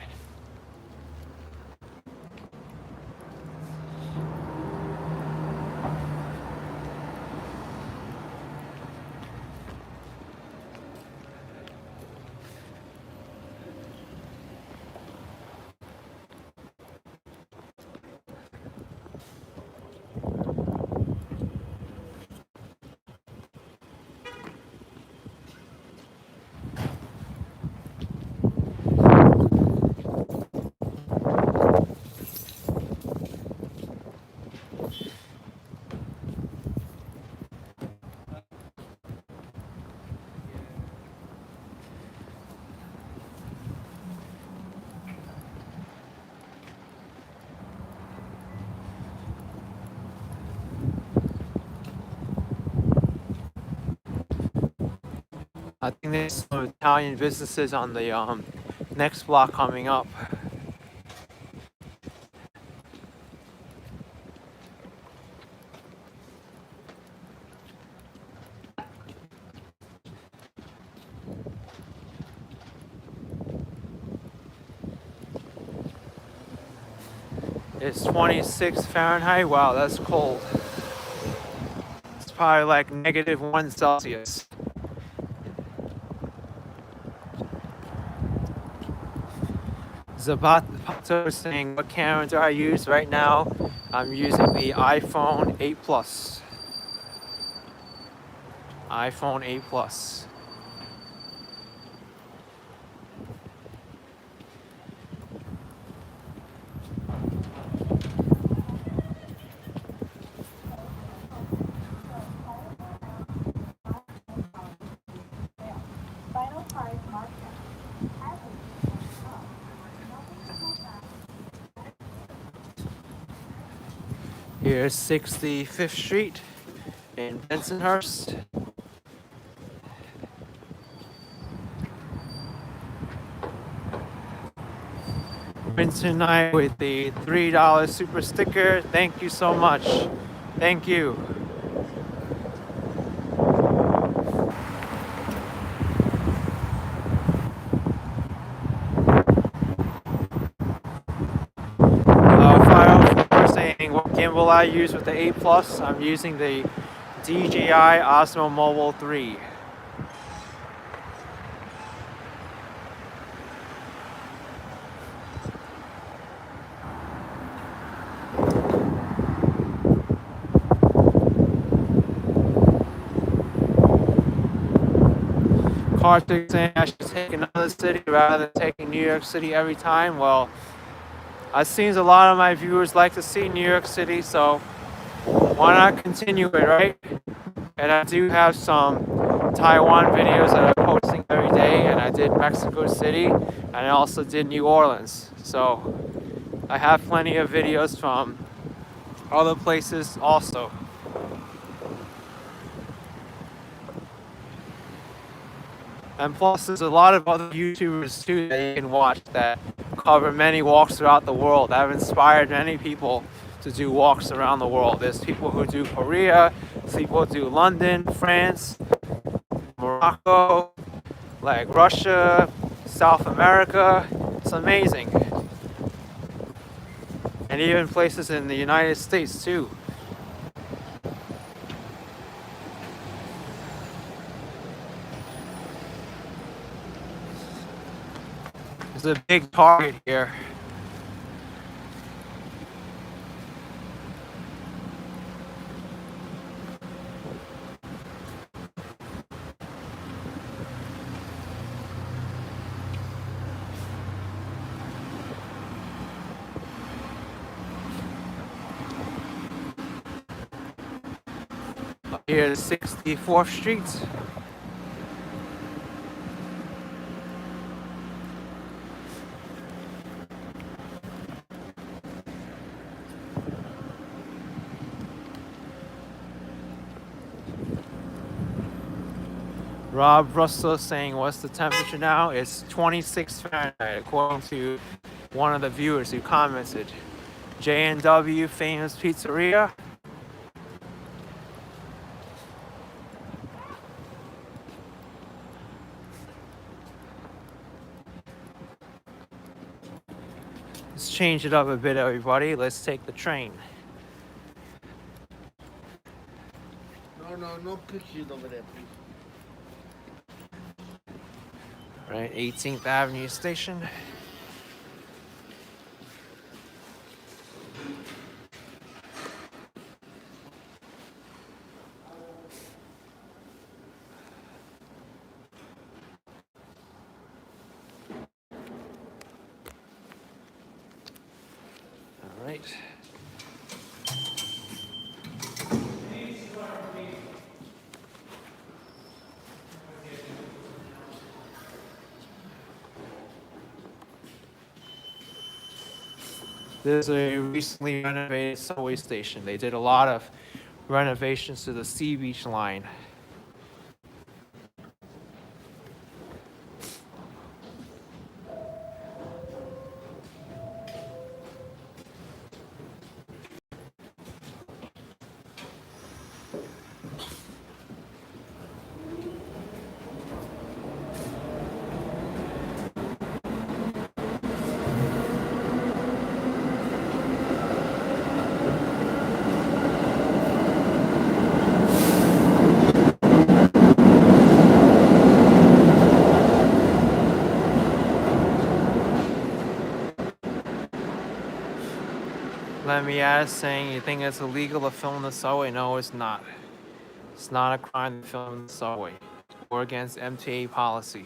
Speaker 1: I think there's some Italian businesses on the next block coming up. It's 26 Fahrenheit. Wow, that's cold. It's probably like -1 Celsius. Zabato is saying, what camera do I use right now? I'm using the iPhone 8 Plus. iPhone 8 Plus. Here's 65th Street in Bensonhurst. Win tonight with the $3 super sticker. Thank you so much. Thank you. Saying what gimbal I use with the 8 Plus. I'm using the DJI Osmo Mobile 3. Kartik saying I should take another city rather than taking New York City every time. Well, it seems a lot of my viewers like to see New York City, so why not continue it, right? And I do have some Taiwan videos that I'm posting every day, and I did Mexico City, and I also did New Orleans. So I have plenty of videos from other places also. And plus, there's a lot of other YouTubers too that you can watch that cover many walks throughout the world. That have inspired many people to do walks around the world. There's people who do Korea, there's people who do London, France, Morocco, like Russia, South America. It's amazing. And even places in the United States too. There's a big Target here. Up here is 64th Street. Rob Russell saying, what's the temperature now? It's 26 Fahrenheit, according to one of the viewers who commented. J&W Famous Pizzeria. Let's change it up a bit, everybody. Let's take the train.
Speaker 3: No pictures over there, please.
Speaker 1: Right, 18th Avenue Station. All right. This is a recently renovated subway station. They did a lot of renovations to the Sea Beach line. Let me ask, saying you think it's illegal to film the subway? No, it's not. It's not a crime to film the subway. Or against MTA policy.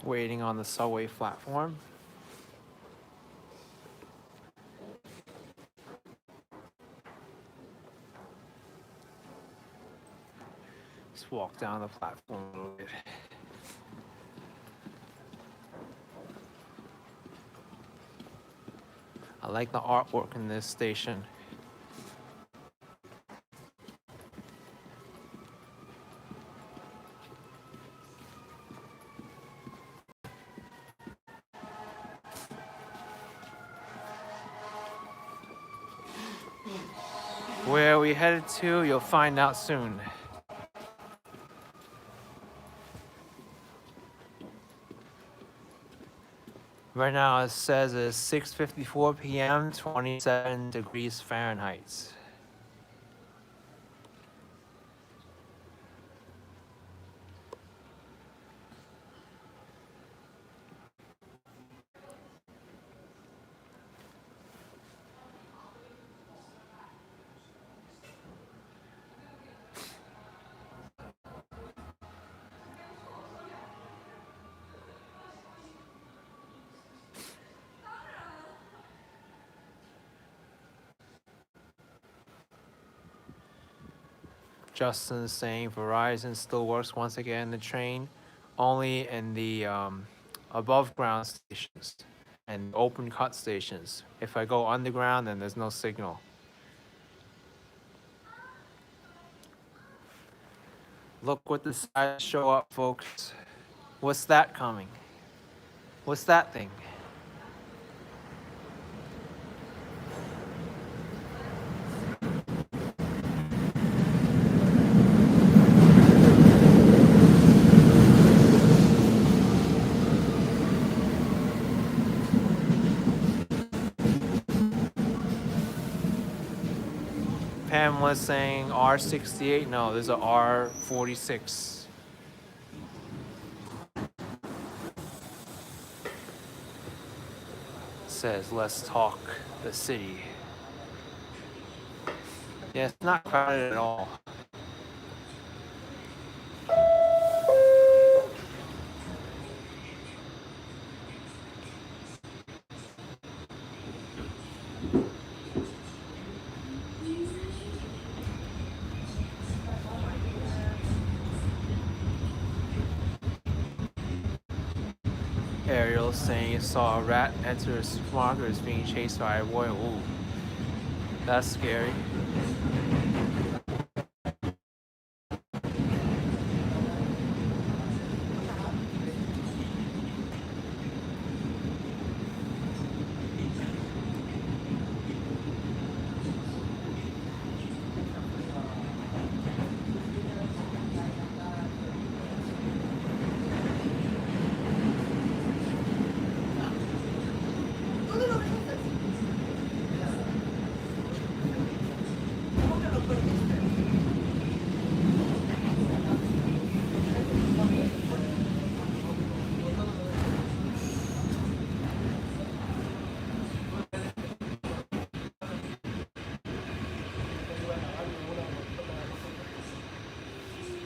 Speaker 1: Waiting on the subway platform. Just walk down the platform a little bit. I like the artwork in this station. Where are we headed to? You'll find out soon. Right now it says it's 6:54 p.m., 27 degrees Fahrenheit. Justin's saying Verizon still works once again in the train, only in the above ground stations and open cut stations. If I go underground, then there's no signal. Look what decided to show up, folks. What's that coming? What's that thing? Pamela's saying R68. No, there's a R46. Says, let's talk the city. Yeah, it's not crowded at all. Ariel saying it saw a rat enter a supermarket is being chased by a boy. Ooh, that's scary.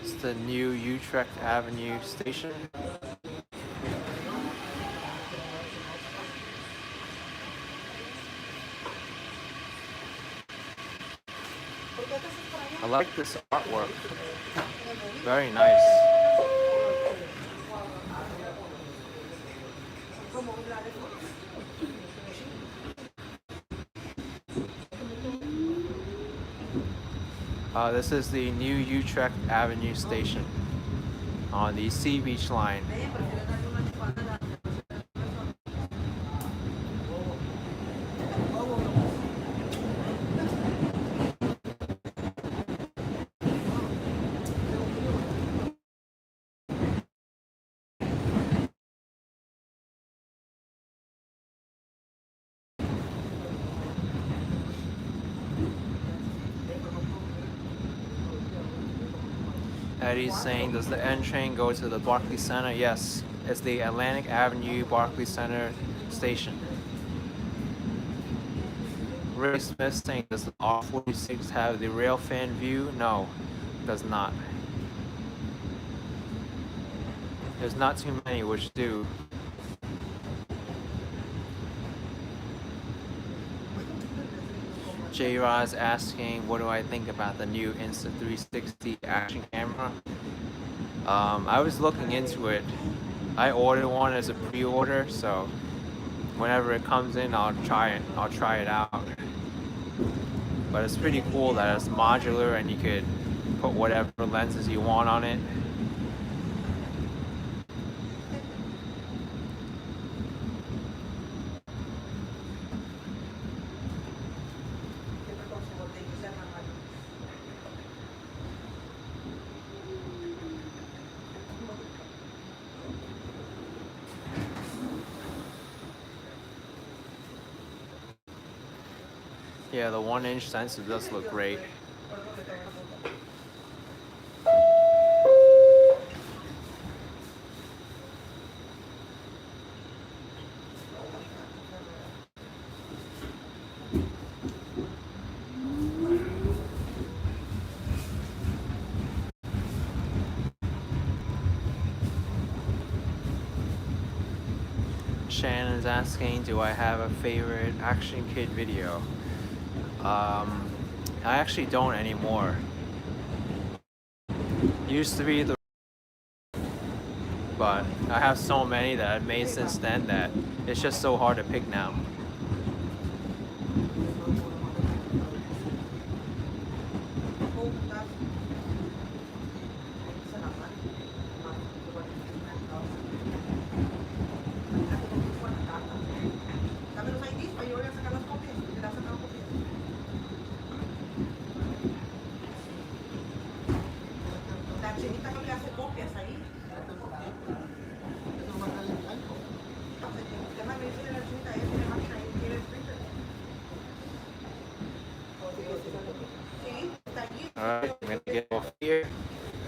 Speaker 1: It's the new Utrecht Avenue station. I like this artwork. Very nice. This is the new Utrecht Avenue station on the Sea Beach line. Eddie's saying, does the N train go to the Barclays Center? Yes, it's the Atlantic Avenue Barclays Center station. Ray Smith saying, does the R46 have the rail fan view? No, it does not. There's not too many which do. J-Rod's asking, what do I think about the new Insta360 action camera? I was looking into it. I ordered one as a pre-order, so whenever it comes in, I'll try it out. But it's pretty cool that it's modular and you could put whatever lenses you want on it. Yeah, the 1-inch sensor does look great. Shannon's asking, do I have a favorite Action Kid video? I actually don't anymore. Used to be the, but I have so many that I've made since then that it's just so hard to pick now. Alright, I'm gonna get off here,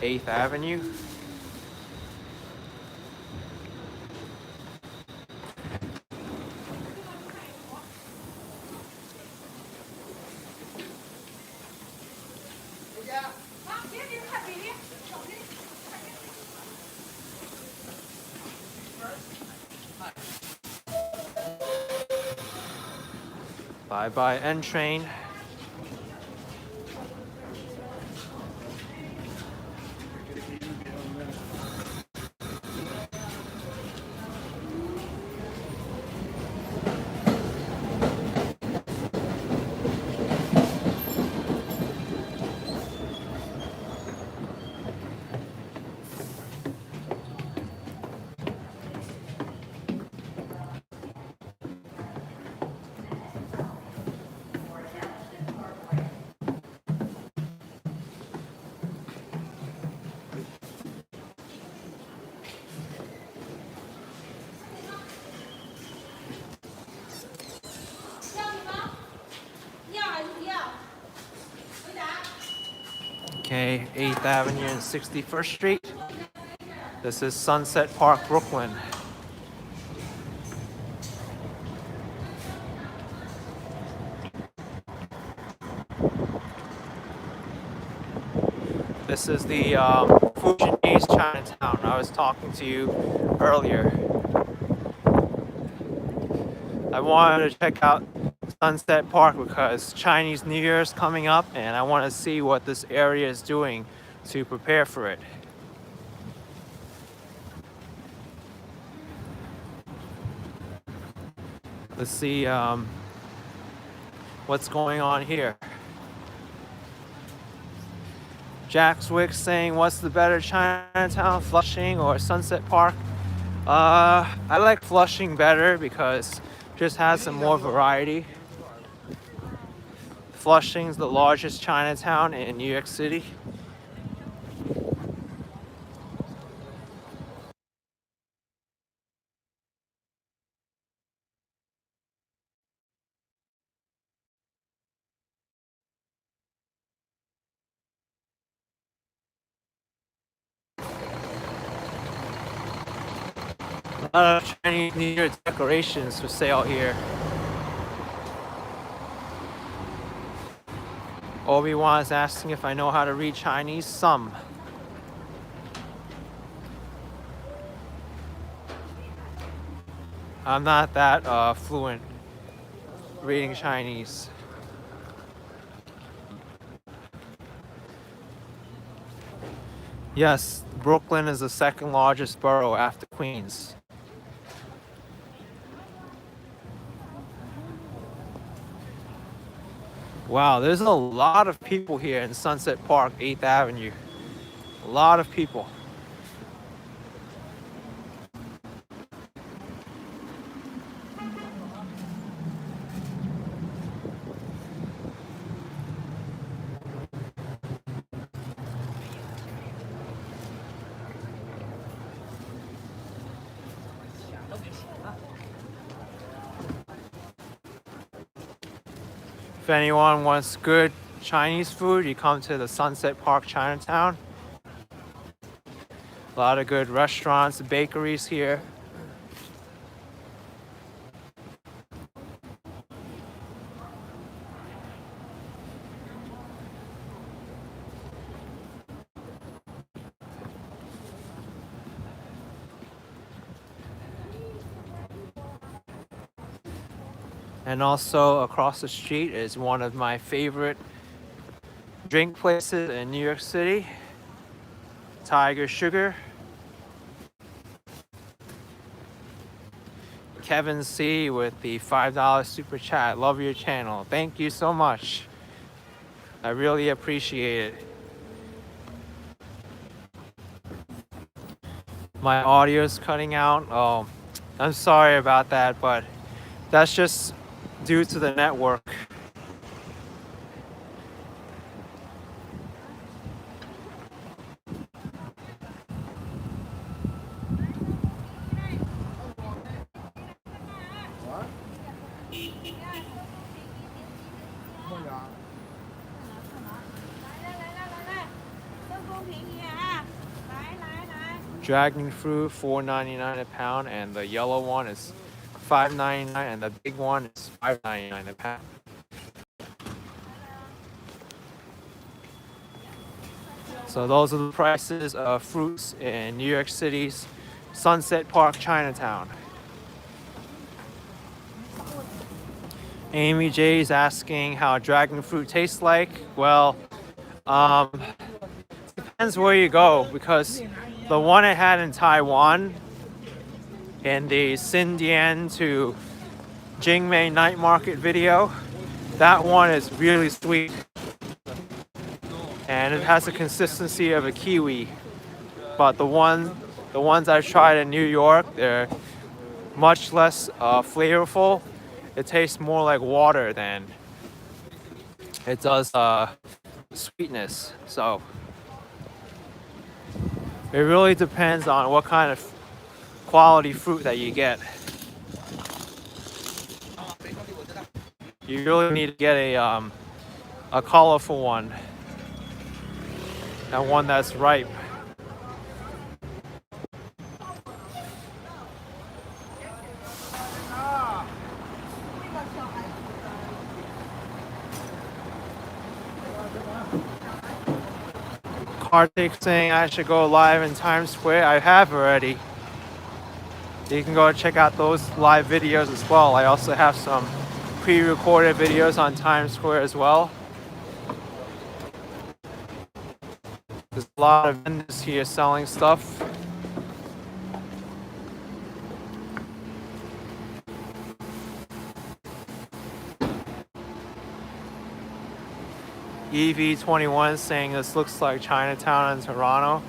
Speaker 1: 8th Avenue. Bye bye N train. Okay, 8th Avenue and 61st Street. This is Sunset Park, Brooklyn. This is the Fujianese Chinatown I was talking to you earlier. I wanted to check out Sunset Park because Chinese New Year is coming up and I want to see what this area is doing to prepare for it. Let's see what's going on here. Jack Swick saying, what's the better, Chinatown, Flushing, or Sunset Park? I like Flushing better because it just has some more variety. Flushing's the largest Chinatown in New York City. A lot of Chinese New Year decorations for sale here. Obi-Wan is asking if I know how to read Chinese. Some. I'm not that fluent reading Chinese. Yes, Brooklyn is the second largest borough after Queens. Wow, there's a lot of people here in Sunset Park, 8th Avenue. A lot of people. If anyone wants good Chinese food, you come to the Sunset Park Chinatown. A lot of good restaurants, bakeries here. And also across the street is one of my favorite drink places in New York City. Tiger Sugar. Kevin C with the $5 super chat. Love your channel. Thank you so much. I really appreciate it. My audio's cutting out. Oh, I'm sorry about that, but that's just due to the network. Dragon fruit $4.99 a pound, and the yellow one is $5.99, and the big one is $5.99 a pound. So those are the prices of fruits in New York City's Sunset Park, Chinatown. Amy J is asking how dragon fruit tastes like. Well, depends where you go, because the one I had in Taiwan in the Xindian to Jingmei night market video, that one is really sweet and it has the consistency of a kiwi. But the ones I've tried in New York, they're much less flavorful. It tastes more like water than it does sweetness. So it really depends on what kind of quality fruit that you get. You really need to get a colorful one, and one that's ripe. Kartik saying I should go live in Times Square. I have already. You can go check out those live videos as well. I also have some pre-recorded videos on Times Square as well. There's a lot of vendors here selling stuff. EV21 saying this looks like Chinatown in Toronto.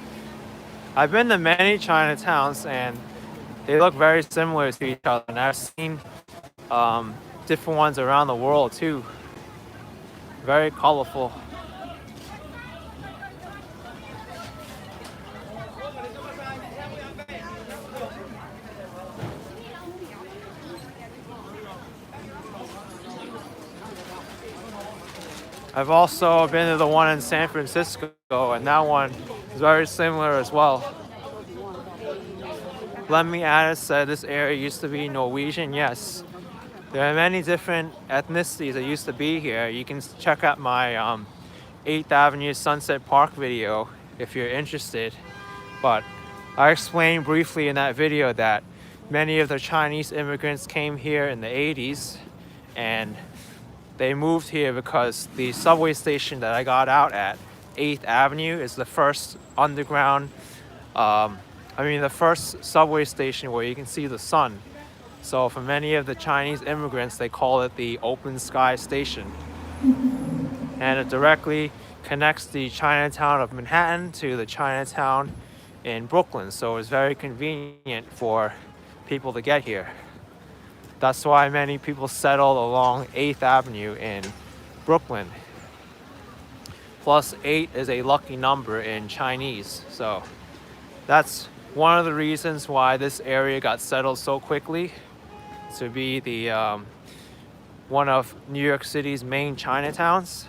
Speaker 1: I've been to many Chinatowns and they look very similar to each other, and I've seen different ones around the world too. Very colorful. I've also been to the one in San Francisco, and that one is very similar as well. Lemmy Addis said this area used to be Norwegian. Yes, there are many different ethnicities that used to be here. You can check out my 8th Avenue Sunset Park video if you're interested. But I explained briefly in that video that many of the Chinese immigrants came here in the 80s, and they moved here because the subway station that I got out at, 8th Avenue, is the first underground, the first subway station where you can see the sun. So for many of the Chinese immigrants, they call it the open sky station. And it directly connects the Chinatown of Manhattan to the Chinatown in Brooklyn. So it's very convenient for people to get here. That's why many people settled along 8th Avenue in Brooklyn. Plus 8 is a lucky number in Chinese. So that's one of the reasons why this area got settled so quickly, to be the one of New York City's main Chinatowns.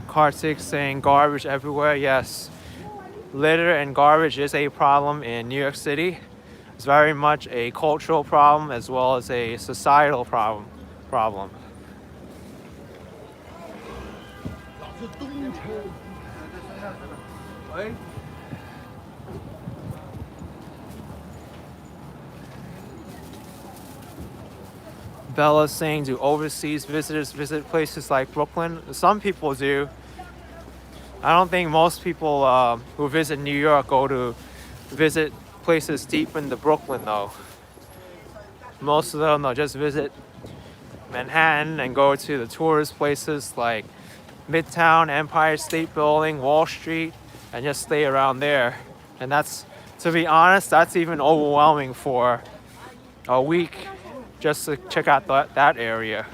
Speaker 1: Kartik saying garbage everywhere. Yes, litter and garbage is a problem in New York City. It's very much a cultural problem as well as a societal problem. Bella's saying, do overseas visitors visit places like Brooklyn? Some people do. I don't think most people who visit New York go to visit places deep into Brooklyn though. Most of them, they'll just visit Manhattan and go to the tourist places like Midtown, Empire State Building, Wall Street, and just stay around there. And that's, to be honest, that's even overwhelming for a week just to check out that area.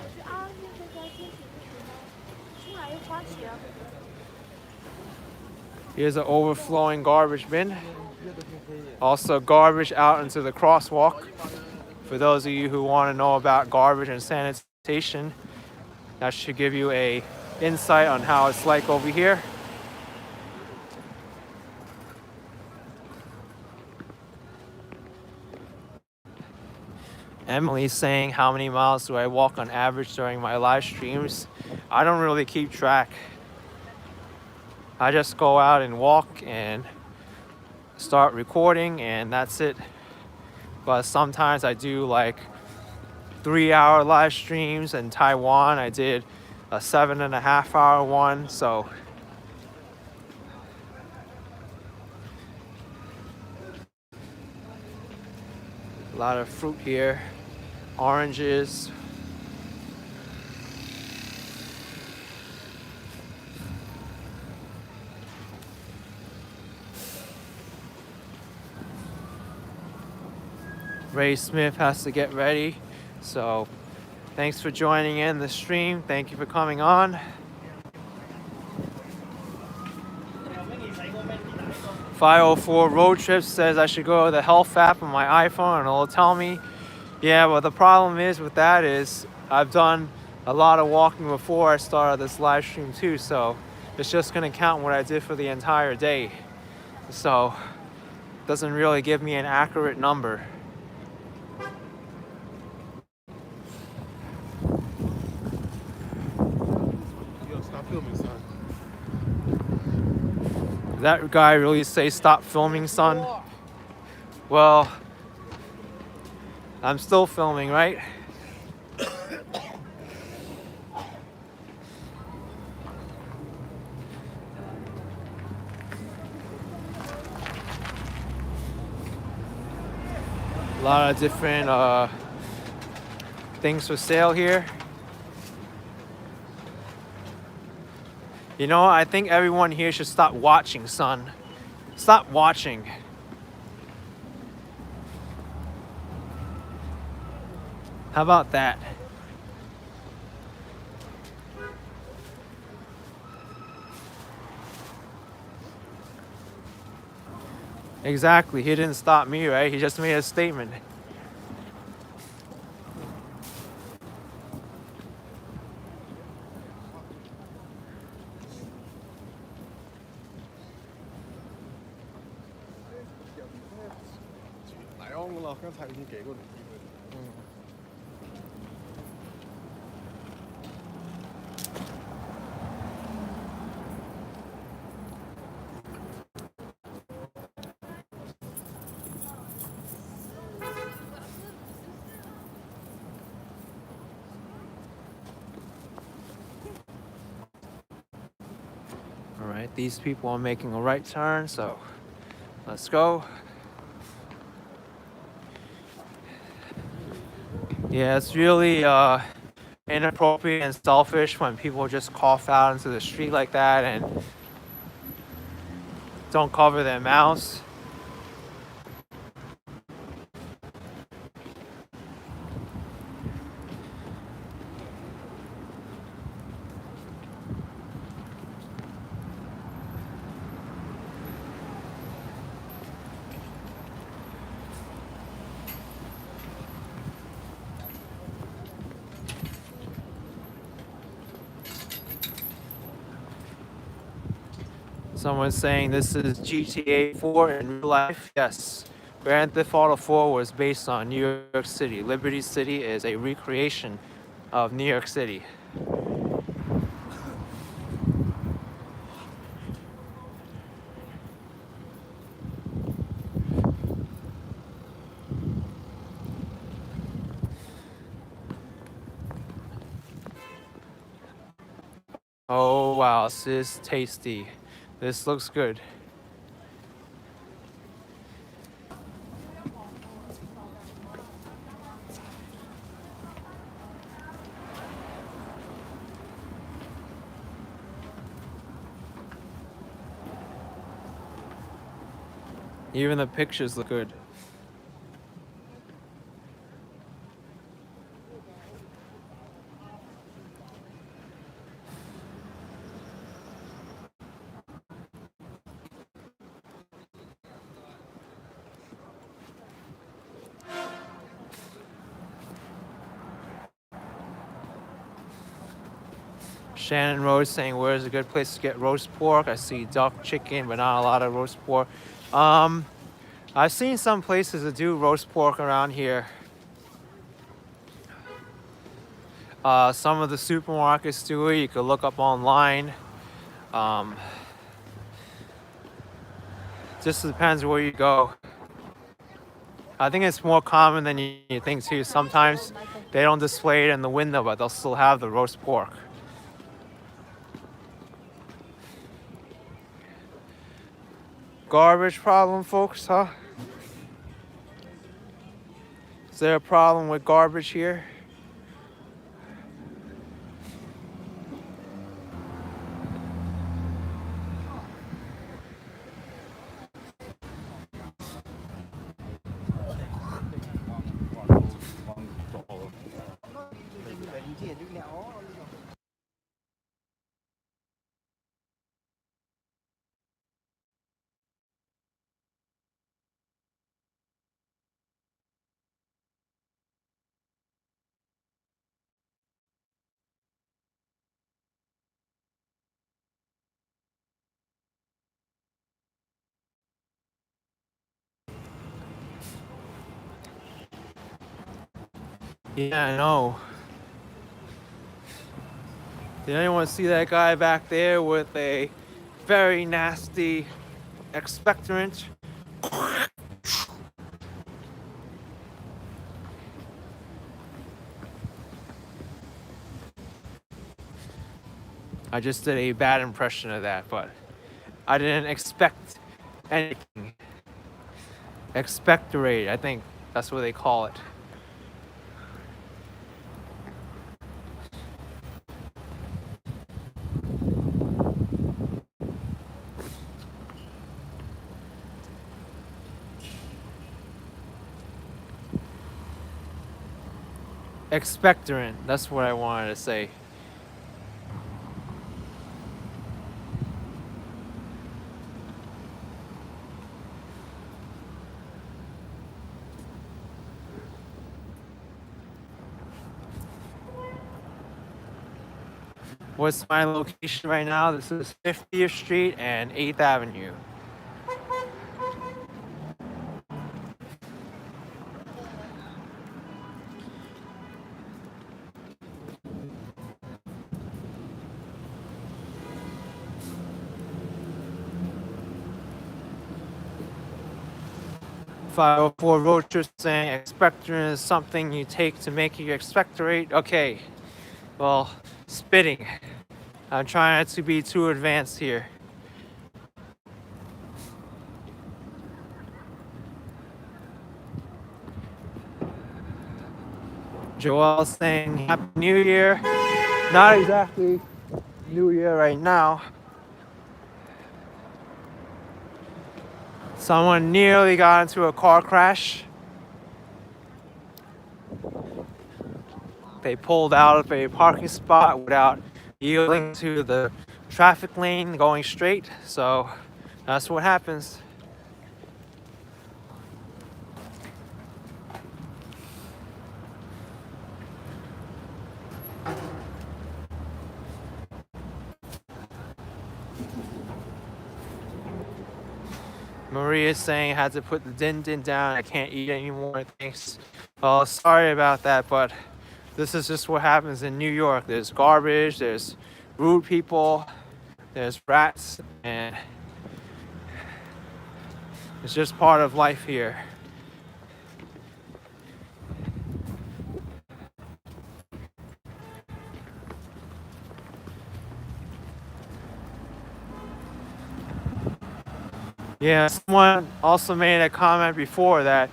Speaker 1: Here's an overflowing garbage bin. Also garbage out into the crosswalk. For those of you who want to know about garbage and sanitation, that should give you a insight on how it's like over here. Emily's saying, how many miles do I walk on average during my live streams? I don't really keep track. I just go out and walk and start recording and that's it. But sometimes I do like 3-hour live streams. In Taiwan I did a 7.5-hour one, so a lot of fruit here, oranges. Ray Smith has to get ready, so thanks for joining in the stream. Thank you for coming on. 504 Road Trip says I should go to the health app on my iPhone and it'll tell me. Yeah, well the problem is with that is I've done a lot of walking before I started this live stream too, so it's just gonna count what I did for the entire day. So it doesn't really give me an accurate number. That guy really say stop filming, son? Well, I'm still filming, right? A lot of different things for sale here. You know, I think everyone here should stop watching, son. Stop watching. How about that? Exactly, he didn't stop me, right? He just made a statement. All right, these people are making a right turn, so let's go. Yeah, it's really inappropriate and selfish when people just cough out into the street like that and don't cover their mouths. Someone's saying this is GTA 4 in real life. Yes, Grand Theft Auto 4 was based on New York City. Liberty City is a recreation of New York City. Oh wow, this is tasty. This looks good. Even the pictures look good. Shannon Rose saying, where's a good place to get roast pork? I see duck, chicken, but not a lot of roast pork. I've seen some places that do roast pork around here. Some of the supermarkets do it. You could look up online. Just depends where you go. I think it's more common than you think too. Sometimes they don't display it in the window, but they'll still have the roast pork. Garbage problem, folks, huh? Is there a problem with garbage here? Yeah, I know. Did anyone see that guy back there with a very nasty expectorant? I just did a bad impression of that, but I didn't expect anything. Expectorate, I think that's what they call it. Expectorant, that's what I wanted to say. What's my location right now? This is 50th Street and 8th Avenue. "504 Roacher saying expectorant is something you take to make you expectorate." Okay, well, spitting. I'm trying not to be too advanced here. Joel saying Happy New Year. Not exactly New Year right now. Someone nearly got into a car crash. They pulled out of a parking spot without yielding to the traffic lane going straight, so that's what happens. Maria's saying I had to put the din down. I can't eat anymore. Thanks. Well, sorry about that, but this is just what happens in New York. There's garbage, there's rude people, there's rats, and it's just part of life here. Yeah, someone also made a comment before that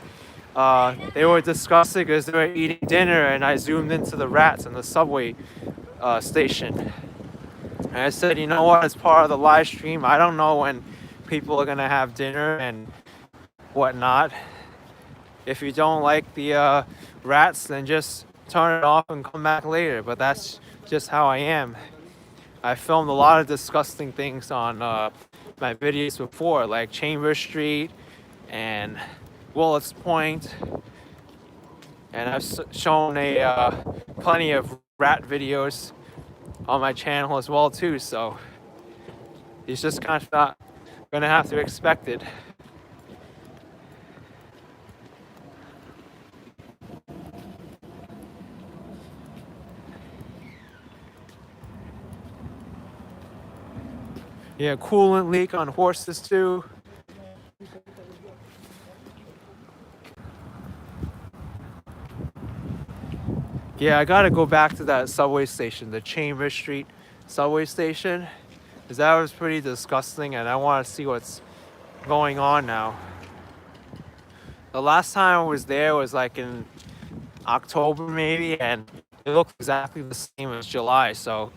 Speaker 1: they were discussing because they were eating dinner, and I zoomed into the rats in the subway station. And I said, you know what? It's part of the live stream. I don't know when people are gonna have dinner and whatnot. If you don't like the rats, then just turn it off and come back later. But that's just how I am. I filmed a lot of disgusting things on my videos before, like Chamber Street and Willets Point, and I've shown plenty of rat videos on my channel as well too. So he's just kind of not gonna have to expect it. Yeah, coolant leak on horses too. Yeah, I gotta go back to that subway station, the Chambers Street subway station, because that was pretty disgusting, and I want to see what's going on now. The last time I was there was like in October maybe, and it looked exactly the same as July, so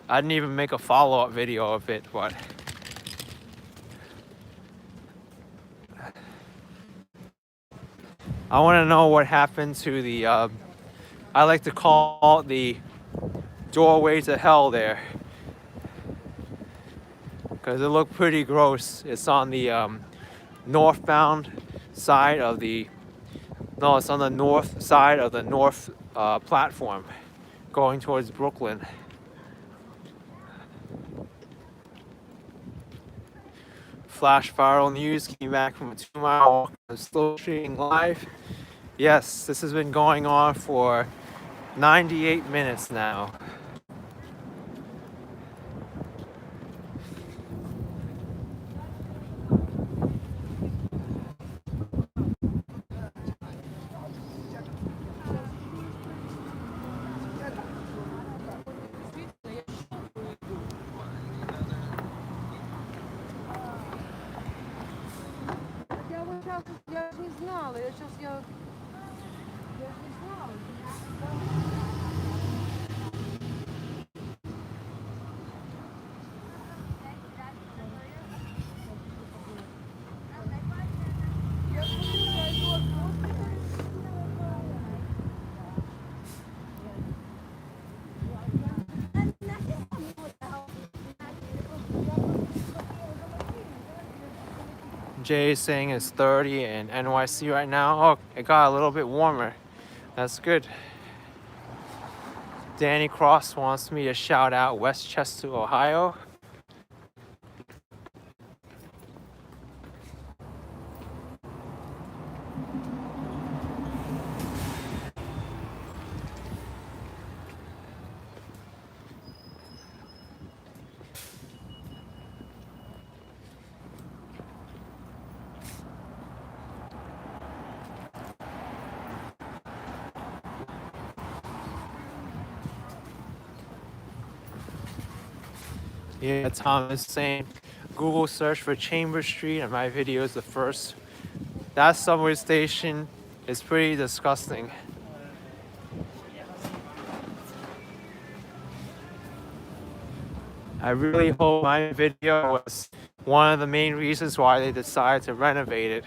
Speaker 1: I didn't even make a follow-up video of it, but I want to know what happened to the, I like to call it the doorway to hell there, because it looked pretty gross. It's on the northbound side of the, no, it's on the north side of the north platform going towards Brooklyn. Flash viral news came back from a 2-mile walk. I'm still streaming live. Yes, this has been going on for 98 minutes now.
Speaker 2: Я ж не знала, я сейчас я ж не знала.
Speaker 1: Jay is saying it's 30 in NYC right now. Oh, it got a little bit warmer. That's good. Danny Cross wants me to shout out Westchester, Ohio. Yeah, Tom is saying Google search for Chambers Street and my video is the first. That subway station is pretty disgusting. I really hope my video was one of the main reasons why they decided to renovate it.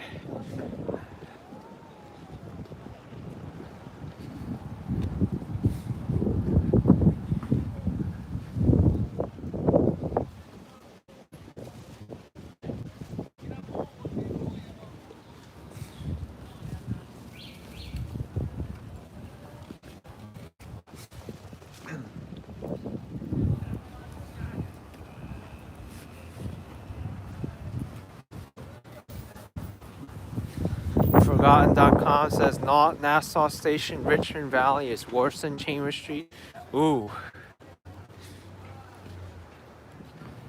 Speaker 1: Forgotten.com says not Nassau Station, Richmond Valley is worse than Chambers Street. Ooh.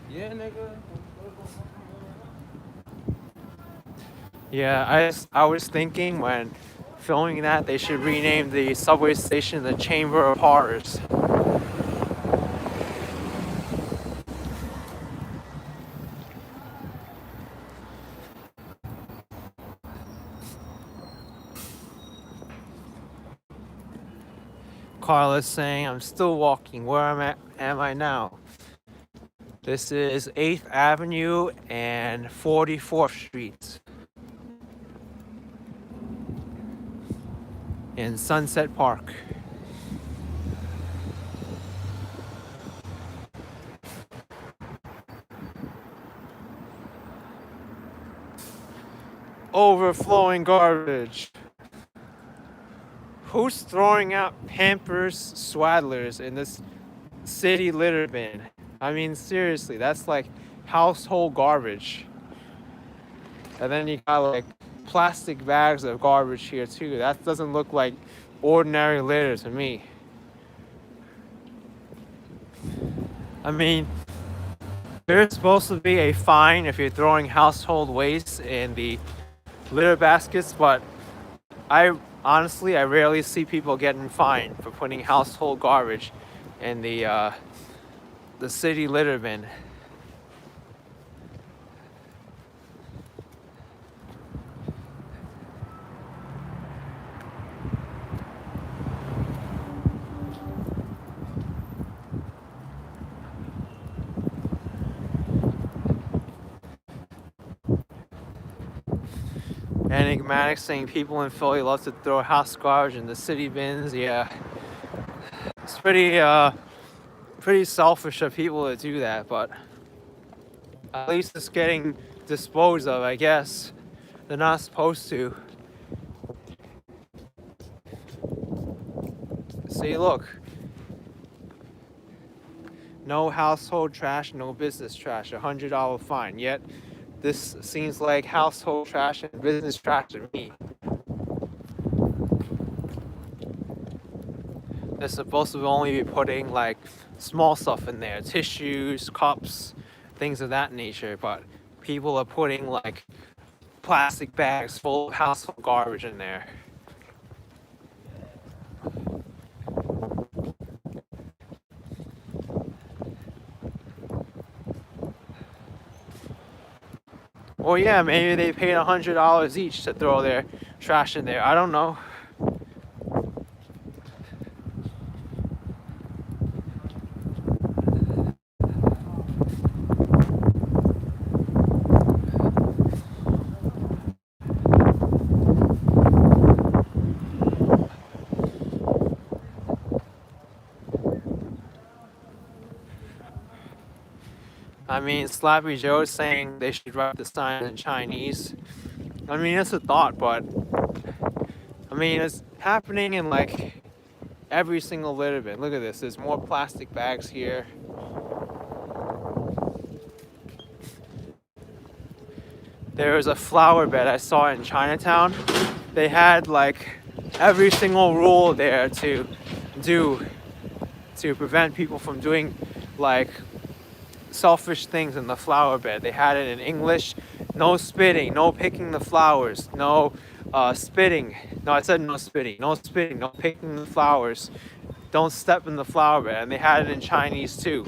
Speaker 3: Yeah, nigga.
Speaker 1: Yeah, I was thinking when filming that they should rename the subway station the Chamber of Horrors. Carlos saying, I'm still walking. Where am I now? This is 8th Avenue and 44th Street in Sunset Park. Overflowing garbage. Who's throwing out Pampers Swaddlers in this city litter bin? I mean, seriously, that's like household garbage. And then you got like plastic bags of garbage here too. That doesn't look like ordinary litter to me. I mean, there's supposed to be a fine if you're throwing household waste in the litter baskets, but I rarely see people getting fined for putting household garbage in the city litter bin. Enigmatic saying people in Philly love to throw house garbage in the city bins. Yeah, it's pretty selfish of people to do that, but at least it's getting disposed of, I guess. They're not supposed to. See, look. No household trash, no business trash, $100 fine. Yet, this seems like household trash and business trash to me. They're supposed to only be putting like small stuff in there, tissues, cups, things of that nature, but people are putting like plastic bags full of household garbage in there. Or yeah, maybe they paid $100 each to throw their trash in there. I don't know. I mean, Slappy Joe is saying they should write the sign in Chinese. I mean, it's a thought, but I mean, it's happening in like every single litter bin. Look at this. There's more plastic bags here. There was a flower bed I saw in Chinatown. They had like every single rule there to prevent people from doing like selfish things in the flower bed. They had it in English: no spitting, no picking the flowers, no spitting. No, I said no spitting, no spitting, no picking the flowers, don't step in the flower bed. And they had it in Chinese too,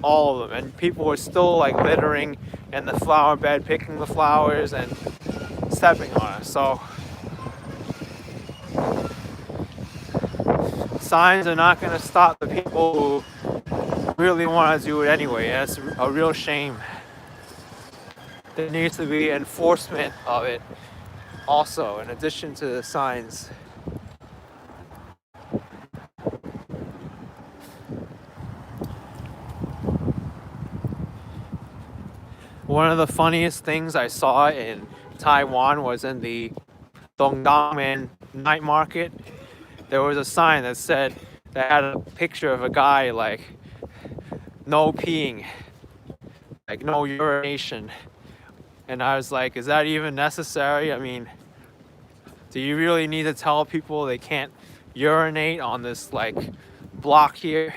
Speaker 1: all of them. And people were still like littering in the flower bed, picking the flowers and stepping on it. So signs are not going to stop the people who really want to do it anyway, and it's a real shame. There needs to be enforcement of it also, in addition to the signs. One of the funniest things I saw in Taiwan was in the Dongdongmen night market. There was a sign that said, that had a picture of a guy like, no peeing, like no urination. And I was like, is that even necessary? I mean, do you really need to tell people they can't urinate on this like block here?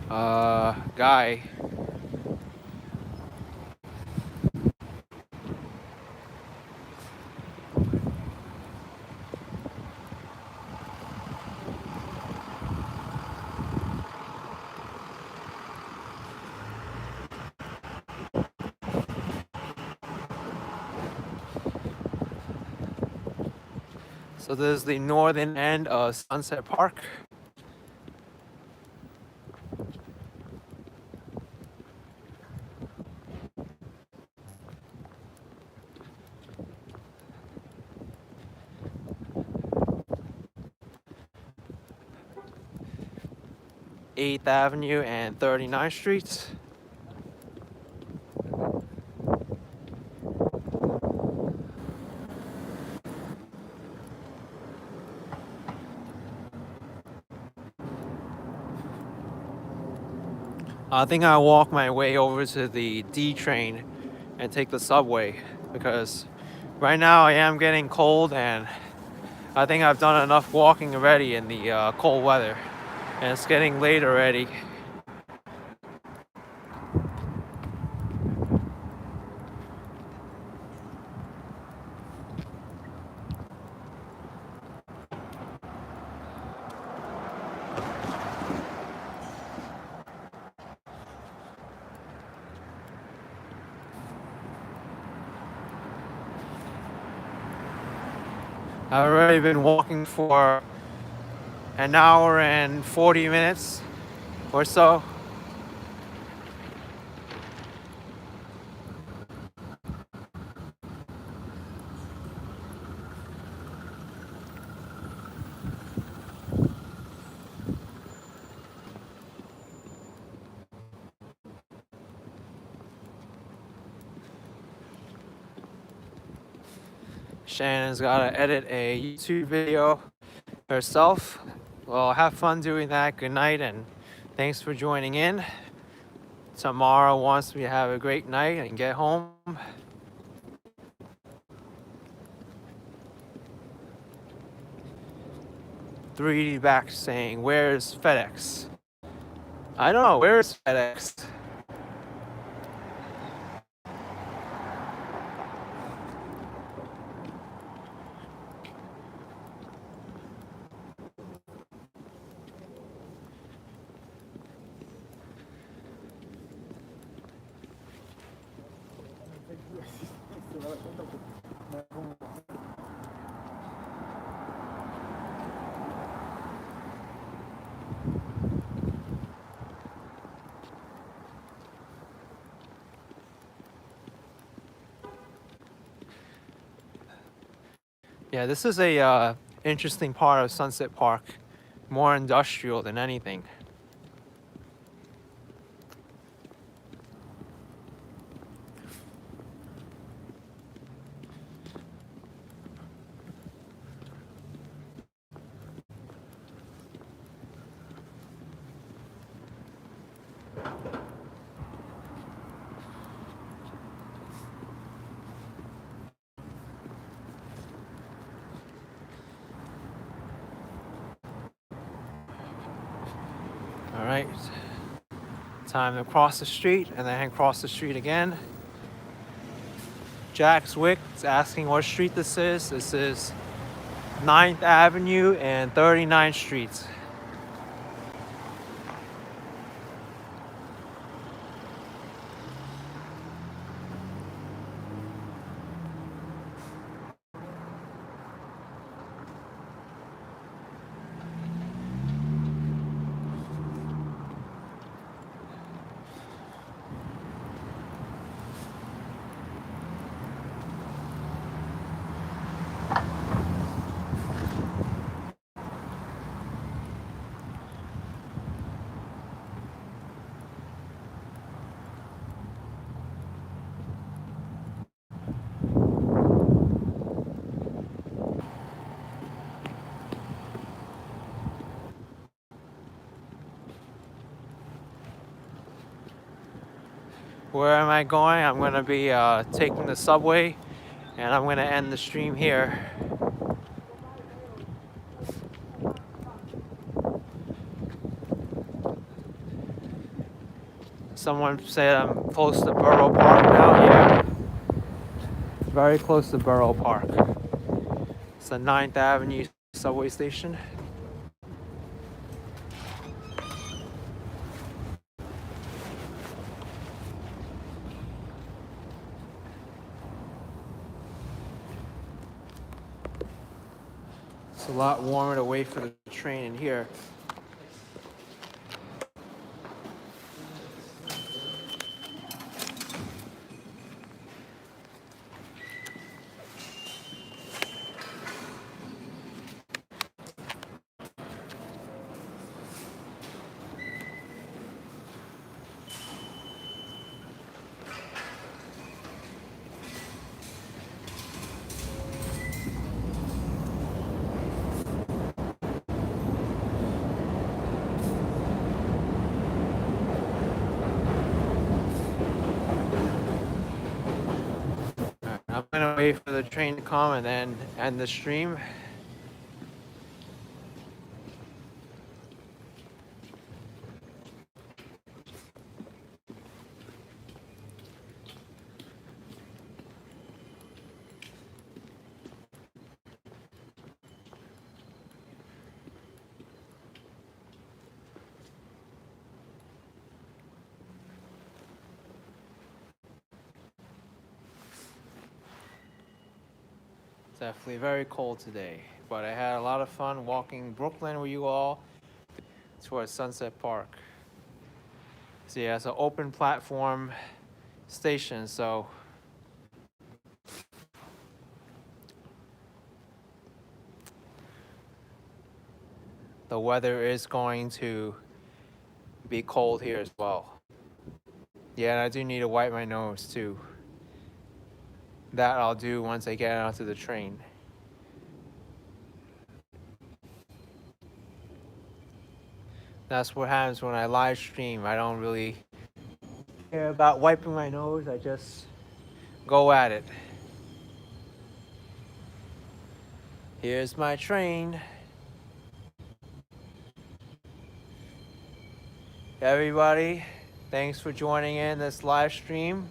Speaker 1: guy. So this is the northern end of Sunset Park. Eighth Avenue and 39th Street. I think I'll walk my way over to the D train and take the subway because right now I am getting cold and I think I've done enough walking already in the cold weather and it's getting late already. I've already been walking for an hour and 40 minutes or so. Shannon's gotta edit a YouTube video herself. Well, have fun doing that. Good night and thanks for joining in. Tomorrow, once we have a great night and get home, three back saying, "Where's FedEx?" I don't know. Where's FedEx? Yeah, this is a interesting part of Sunset Park, more industrial than anything. All right, time to cross the street and then cross the street again. Jack's Wick is asking what street this is. This is 9th Avenue and 39th Street. Where am I going? I'm going to be taking the subway and I'm going to end the stream here. Someone said I'm close to Borough Park now. Yeah, very close to Borough Park. It's the 9th Avenue subway station. It's a lot warmer to wait for the train in here. I'm gonna wait for the train to come and then end the stream. Definitely very cold today, but I had a lot of fun walking Brooklyn with you all towards Sunset Park. So yeah, it's an open platform station, so the weather is going to be cold here as well. Yeah, and I do need to wipe my nose too. That I'll do once I get onto the train. That's what happens when I live stream. I don't really care about wiping my nose. I just go at it. Here's my train. Everybody, thanks for joining in this live stream.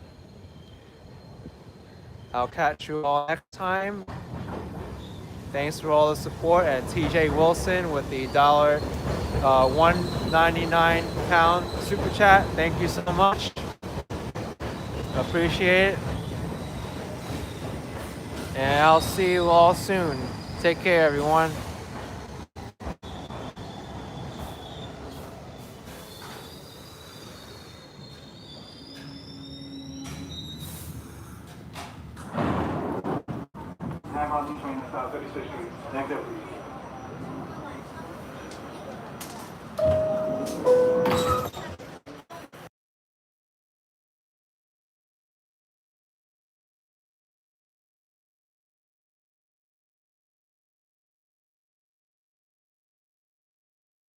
Speaker 1: I'll catch you all next time. Thanks for all the support, and TJ Wilson with the £1.99 super chat. Thank you so much. Appreciate it. And I'll see you all soon. Take care, everyone.
Speaker 4: Have on the train, 36 Street. Next up, please.